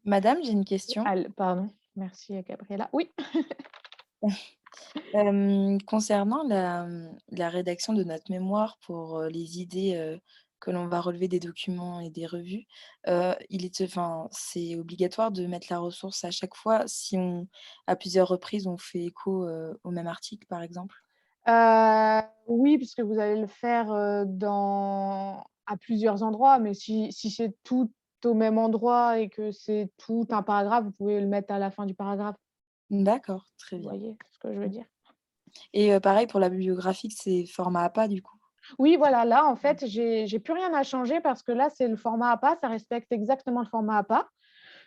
Madame, j'ai une question. Pardon, merci Gabriella. Oui. Concernant la rédaction de notre mémoire pour, les idées, que l'on va relever des documents et des revues, c'est obligatoire de mettre la ressource à chaque fois si à plusieurs reprises, on fait écho, au même article, par exemple? Oui, puisque vous allez le faire à plusieurs endroits, mais si c'est tout au même endroit et que c'est tout un paragraphe, vous pouvez le mettre à la fin du paragraphe. D'accord, très Vous bien. voyez ce que je veux dire? Et pareil pour la bibliographique, c'est format APA, du coup? Oui, voilà, là, en fait, j'ai plus rien à changer parce que là, c'est le format APA, ça respecte exactement le format APA.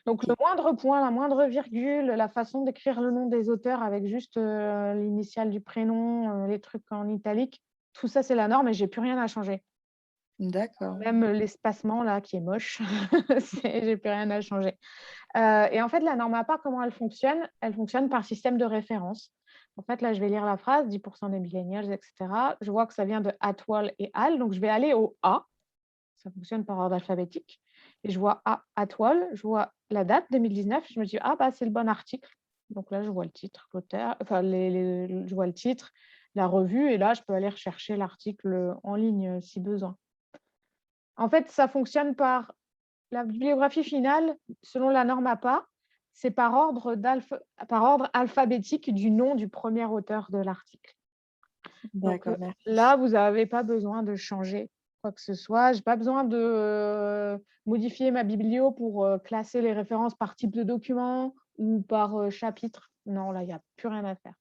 Donc, le OK. moindre point, la moindre virgule, la façon d'écrire le nom des auteurs avec juste l'initiale du prénom, les trucs en italique, tout ça, c'est la norme et j'ai plus rien à changer. D'accord. Même l'espacement là qui est moche, j'ai plus rien à changer. Et en fait, la norme à part, comment elle fonctionne? Elle fonctionne par système de référence. En fait, là, je vais lire la phrase, 10% des millennials, et cetera. Je vois que ça vient de Atwell et Al, donc je vais aller au A. Ça fonctionne par ordre alphabétique. Et je vois A, Atwell, je vois la date, 2019. Je me dis, ah, bah, c'est le bon article. Donc là, je vois le titre, l'auteur, enfin, je vois le titre, la revue, et là, je peux aller rechercher l'article en ligne si besoin. En fait, ça fonctionne par la bibliographie finale, selon la norme APA, c'est par ordre alphabétique du nom du premier auteur de l'article. Donc D'accord, merci. là, vous n'avez pas besoin de changer quoi que ce soit. Je n'ai pas besoin de modifier ma biblio pour classer les références par type de document ou par chapitre. Non, là, il n'y a plus rien à faire.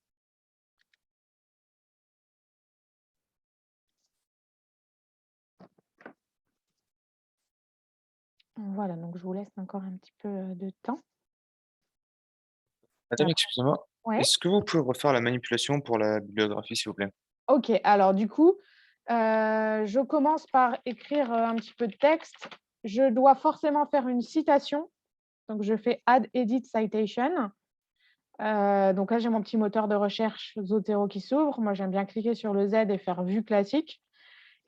Voilà, donc je vous laisse encore un petit peu de temps. Madame, excusez-moi, Ouais. est-ce que vous pouvez refaire la manipulation pour la bibliographie, s'il vous plaît? OK, alors du coup, je commence par écrire, un petit peu de texte. Je dois forcément faire une citation, donc je fais add edit citation. Donc là, j'ai mon petit moteur de recherche Zotero qui s'ouvre. Moi, j'aime bien cliquer sur le Z et faire vue classique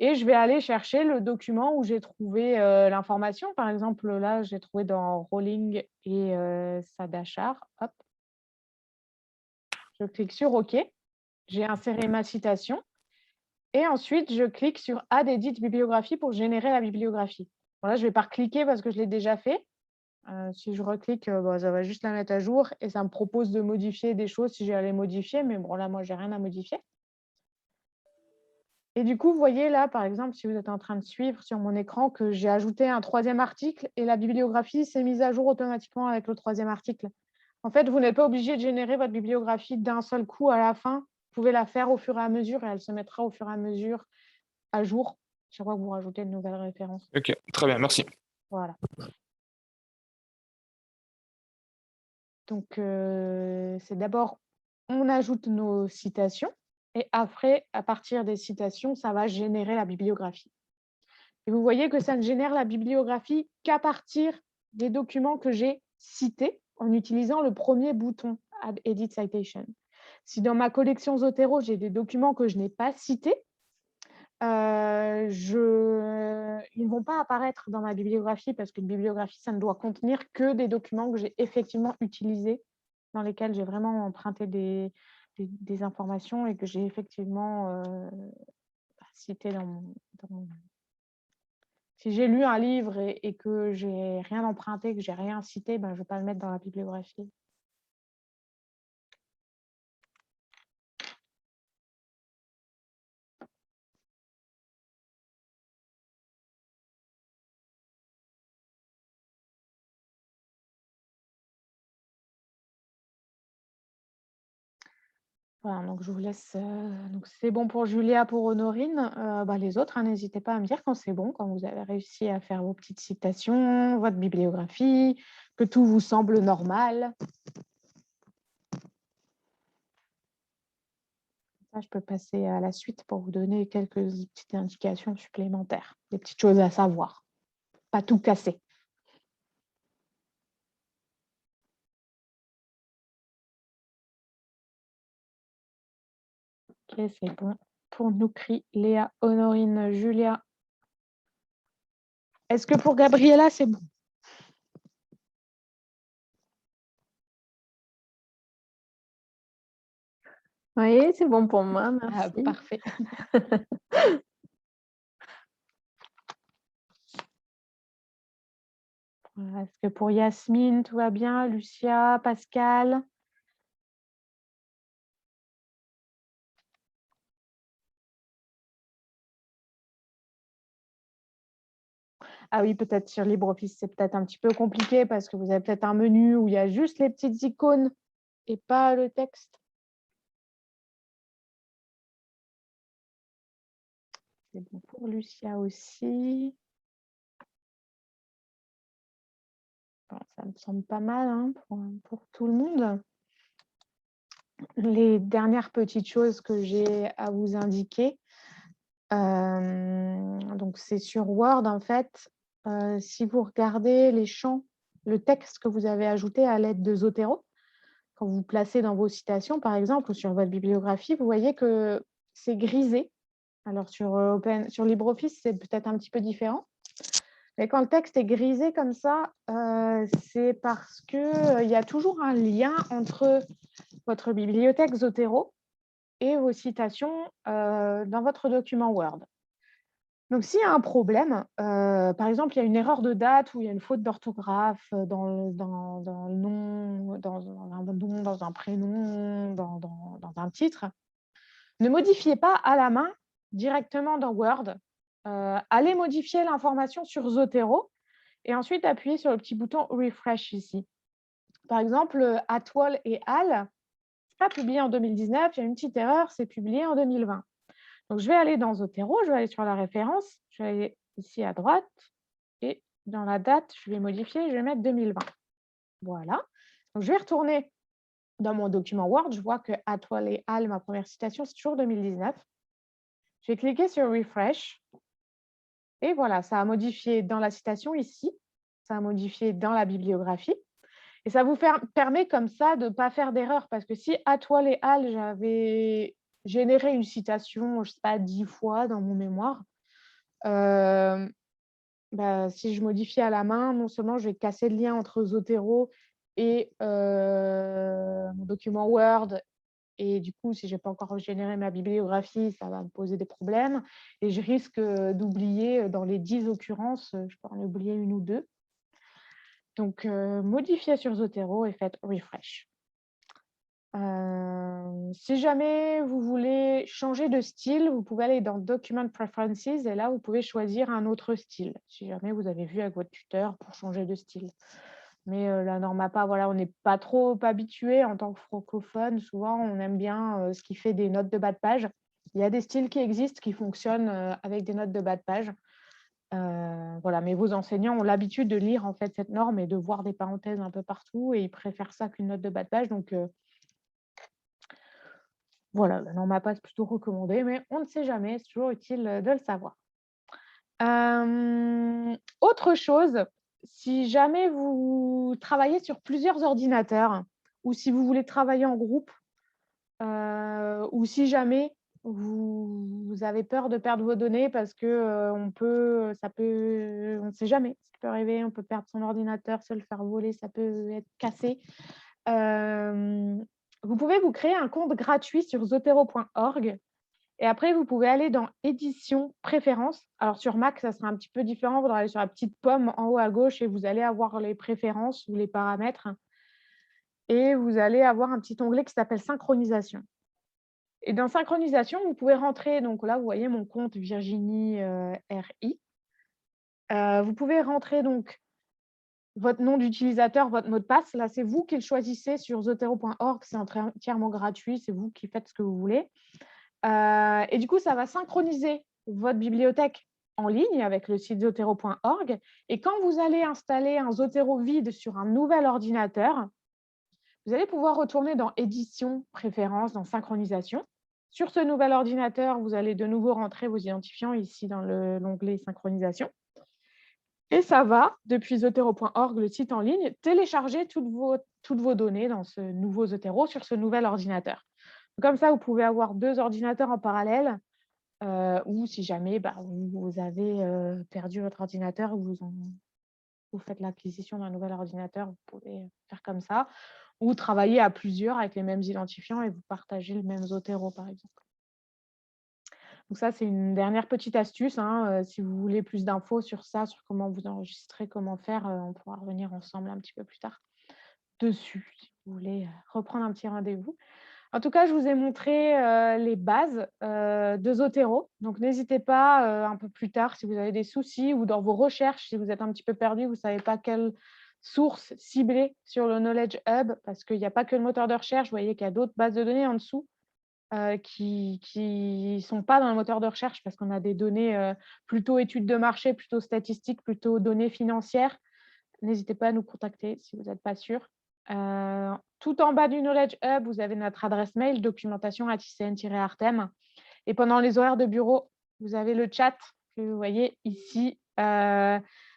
et je vais aller chercher le document où j'ai trouvé, l'information. Par exemple, là, j'ai trouvé dans Rowling et Sadachar. Hop, je clique sur OK. J'ai inséré ma citation. Et ensuite, je clique sur Add Edit Bibliographie pour générer la bibliographie. Bon, là, je vais pas recliquer parce que je l'ai déjà fait. Si je reclique, bah, ça va juste la mettre à jour et ça me propose de modifier des choses si j'ai à les modifier. Mais bon, là, moi, j'ai rien à modifier. Et du coup, vous voyez là, par exemple, si vous êtes en train de suivre sur mon écran, que j'ai ajouté un troisième article et la bibliographie s'est mise à jour automatiquement avec le troisième article. En fait, vous n'êtes pas obligé de générer votre bibliographie d'un seul coup à la fin. Vous pouvez la faire au fur et à mesure et elle se mettra au fur et à mesure à jour chaque fois que vous rajoutez de nouvelles références. OK, très bien, merci. Voilà. Donc, c'est d'abord, on ajoute nos citations et après, à partir des citations, ça va générer la bibliographie. Et vous voyez que ça ne génère la bibliographie qu'à partir des documents que j'ai cités en utilisant le premier bouton Add Edit Citation. Si dans ma collection Zotero, j'ai des documents que je n'ai pas cités, ils ne vont pas apparaître dans ma bibliographie parce qu'une bibliographie, ça ne doit contenir que des documents que j'ai effectivement utilisés, dans lesquels j'ai vraiment emprunté des informations et que j'ai effectivement cité Si j'ai lu un livre et que j'ai rien emprunté, que j'ai rien cité, ben, je ne vais pas le mettre dans la bibliographie. Voilà, donc je vous laisse. Donc c'est bon pour Julia, pour Honorine. Bah, les autres, hein, n'hésitez pas à me dire quand c'est bon, quand vous avez réussi à faire vos petites citations, votre bibliographie, que tout vous semble normal. Ça, je peux passer à la suite pour vous donner quelques petites indications supplémentaires, des petites choses à savoir. Pas tout casser. Ok, c'est bon. Pour Noukri, Léa, Honorine, Julia. Est-ce que pour Gabriella, c'est bon? Oui, c'est bon pour moi, Ah, merci. parfait. Voilà, est-ce que pour Yasmine, tout va bien? Lucia, Pascal? Ah oui, peut-être sur LibreOffice, c'est peut-être un petit peu compliqué parce que vous avez peut-être un menu où il y a juste les petites icônes et pas le texte. C'est bon pour Lucia aussi. Bon, ça me semble pas mal hein, pour tout le monde. Les dernières petites choses que j'ai à vous indiquer, donc c'est sur Word en fait. Si vous regardez les champs, le texte que vous avez ajouté à l'aide de Zotero, quand vous placez dans vos citations par exemple ou sur votre bibliographie, vous voyez que c'est grisé. Alors sur LibreOffice, c'est peut-être un petit peu différent. Mais quand le texte est grisé comme ça, c'est parce qu'il y a toujours un lien entre votre bibliothèque Zotero et vos citations dans votre document Word. Donc, s'il y a un problème, par exemple, il y a une erreur de date ou il y a une faute d'orthographe dans le nom, dans un prénom, dans un titre, ne modifiez pas à la main directement dans Word. Allez modifier l'information sur Zotero et ensuite appuyez sur le petit bouton Refresh ici. Par exemple, Atwal et Al, ce n'est pas publié en 2019, il y a une petite erreur, c'est publié en 2020. Donc, je vais aller dans Zotero, je vais aller sur la référence, je vais aller ici à droite et dans la date, je vais modifier, je vais mettre 2020. Voilà. Donc, je vais retourner dans mon document Word, je vois que Atwal et Al, ma première citation, c'est toujours 2019. Je vais cliquer sur Refresh et voilà, ça a modifié dans la citation ici, ça a modifié dans la bibliographie. Et ça vous permet comme ça de ne pas faire d'erreur parce que si Atwal et Al, j'avais généré une citation, je ne sais pas, 10 fois dans mon mémoire, si je modifie à la main, non seulement je vais casser le lien entre Zotero et mon document Word, et du coup, si je n'ai pas encore généré ma bibliographie, ça va me poser des problèmes, et je risque d'oublier, dans les 10 occurrences, je peux en oublier une ou deux. Donc, modifiez sur Zotero et faites Refresh. Si jamais vous voulez changer de style, vous pouvez aller dans Document Preferences et là, vous pouvez choisir un autre style, si jamais vous avez vu avec votre tuteur pour changer de style. Mais la norme APA, voilà, on n'est pas trop habitué en tant que francophone. Souvent, on aime bien ce qui fait des notes de bas de page. Il y a des styles qui existent, qui fonctionnent avec des notes de bas de page. Voilà, mais vos enseignants ont l'habitude de lire en fait cette norme et de voir des parenthèses un peu partout et ils préfèrent ça qu'une note de bas de page. Donc, voilà, la norme APA, c'est plutôt recommandé, mais on ne sait jamais, c'est toujours utile de le savoir. Autre chose, si jamais vous travaillez sur plusieurs ordinateurs ou si vous voulez travailler en groupe ou si jamais vous avez peur de perdre vos données parce que on ne sait jamais ce qui peut arriver, on peut perdre son ordinateur, se le faire voler, ça peut être cassé. Vous pouvez vous créer un compte gratuit sur zotero.org et après, vous pouvez aller dans Édition, Préférences. Alors, sur Mac, ça sera un petit peu différent. Vous devrez aller sur la petite pomme en haut à gauche et vous allez avoir les préférences ou les paramètres. Et vous allez avoir un petit onglet qui s'appelle Synchronisation. Et dans Synchronisation, vous pouvez rentrer, donc là, vous voyez mon compte Virginie RI. Vous pouvez rentrer donc votre nom d'utilisateur, votre mot de passe. Là, c'est vous qui le choisissez sur zotero.org. C'est entièrement gratuit. C'est vous qui faites ce que vous voulez. Et du coup, ça va synchroniser votre bibliothèque en ligne avec le site zotero.org. Et quand vous allez installer un Zotero vide sur un nouvel ordinateur, vous allez pouvoir retourner dans Édition, Préférences, dans Synchronisation. Sur ce nouvel ordinateur, vous allez de nouveau rentrer vos identifiants ici dans l'onglet Synchronisation. Et ça va, depuis zotero.org, le site en ligne, télécharger toutes vos données dans ce nouveau Zotero sur ce nouvel ordinateur. Comme ça, vous pouvez avoir 2 ordinateurs en parallèle ou si jamais vous avez perdu votre ordinateur, vous faites l'acquisition d'un nouvel ordinateur, vous pouvez faire comme ça. Ou travailler à plusieurs avec les mêmes identifiants et vous partagez le même Zotero, par exemple. Donc ça, c'est une dernière petite astuce. Si vous voulez plus d'infos sur ça, sur comment vous enregistrer, comment faire, on pourra revenir ensemble un petit peu plus tard dessus, si vous voulez reprendre un petit rendez-vous. En tout cas, je vous ai montré les bases de Zotero. Donc, n'hésitez pas un peu plus tard si vous avez des soucis ou dans vos recherches, si vous êtes un petit peu perdu, vous ne savez pas quelle source cibler sur le Knowledge Hub, parce qu'il n'y a pas que le moteur de recherche. Vous voyez qu'il y a d'autres bases de données en dessous qui ne sont pas dans le moteur de recherche parce qu'on a des données plutôt études de marché, plutôt statistiques, plutôt données financières. n'hésitez pas à nous contacter si vous n'êtes pas sûr. Tout en bas du Knowledge Hub, vous avez notre adresse mail documentation@icn-artem. Et pendant les horaires de bureau, vous avez le chat que vous voyez ici.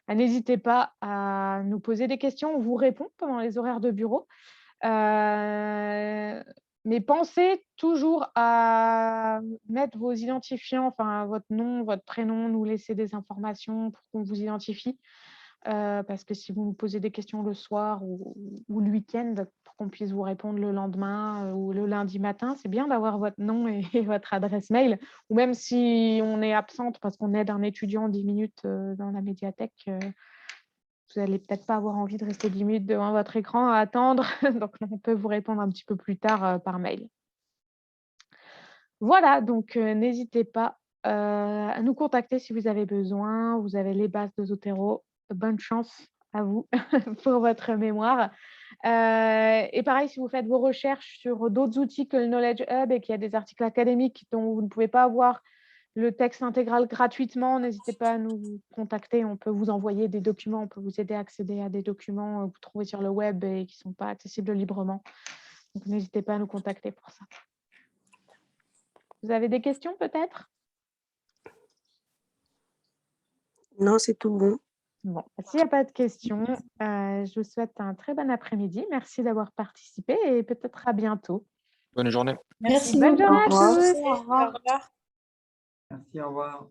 N'hésitez pas à nous poser des questions. On vous répond pendant les horaires de bureau. Mais pensez toujours à mettre vos identifiants, enfin votre nom, votre prénom, nous laisser des informations pour qu'on vous identifie. Parce que si vous nous posez des questions le soir ou le week-end, pour qu'on puisse vous répondre le lendemain ou le lundi matin, c'est bien d'avoir votre nom et votre adresse mail. Ou même si on est absente parce qu'on aide un étudiant 10 minutes dans la médiathèque, vous n'allez peut-être pas avoir envie de rester 10 minutes devant votre écran à attendre. Donc, on peut vous répondre un petit peu plus tard par mail. Voilà, donc n'hésitez pas à nous contacter si vous avez besoin. Vous avez les bases de Zotero. Bonne chance à vous pour votre mémoire. Et pareil, si vous faites vos recherches sur d'autres outils que le Knowledge Hub et qu'il y a des articles académiques dont vous ne pouvez pas avoir le texte intégral gratuitement, n'hésitez pas à nous contacter. On peut vous envoyer des documents, on peut vous aider à accéder à des documents que vous trouvez sur le web et qui ne sont pas accessibles librement. Donc, n'hésitez pas à nous contacter pour ça. Vous avez des questions peut-être? Non, c'est tout bon. Bon, s'il n'y a pas de questions, je vous souhaite un très bon après-midi. Merci d'avoir participé et peut-être à bientôt. Bonne journée. Merci Bonne beaucoup. journée à Au revoir. tous. Au revoir. Merci, au revoir.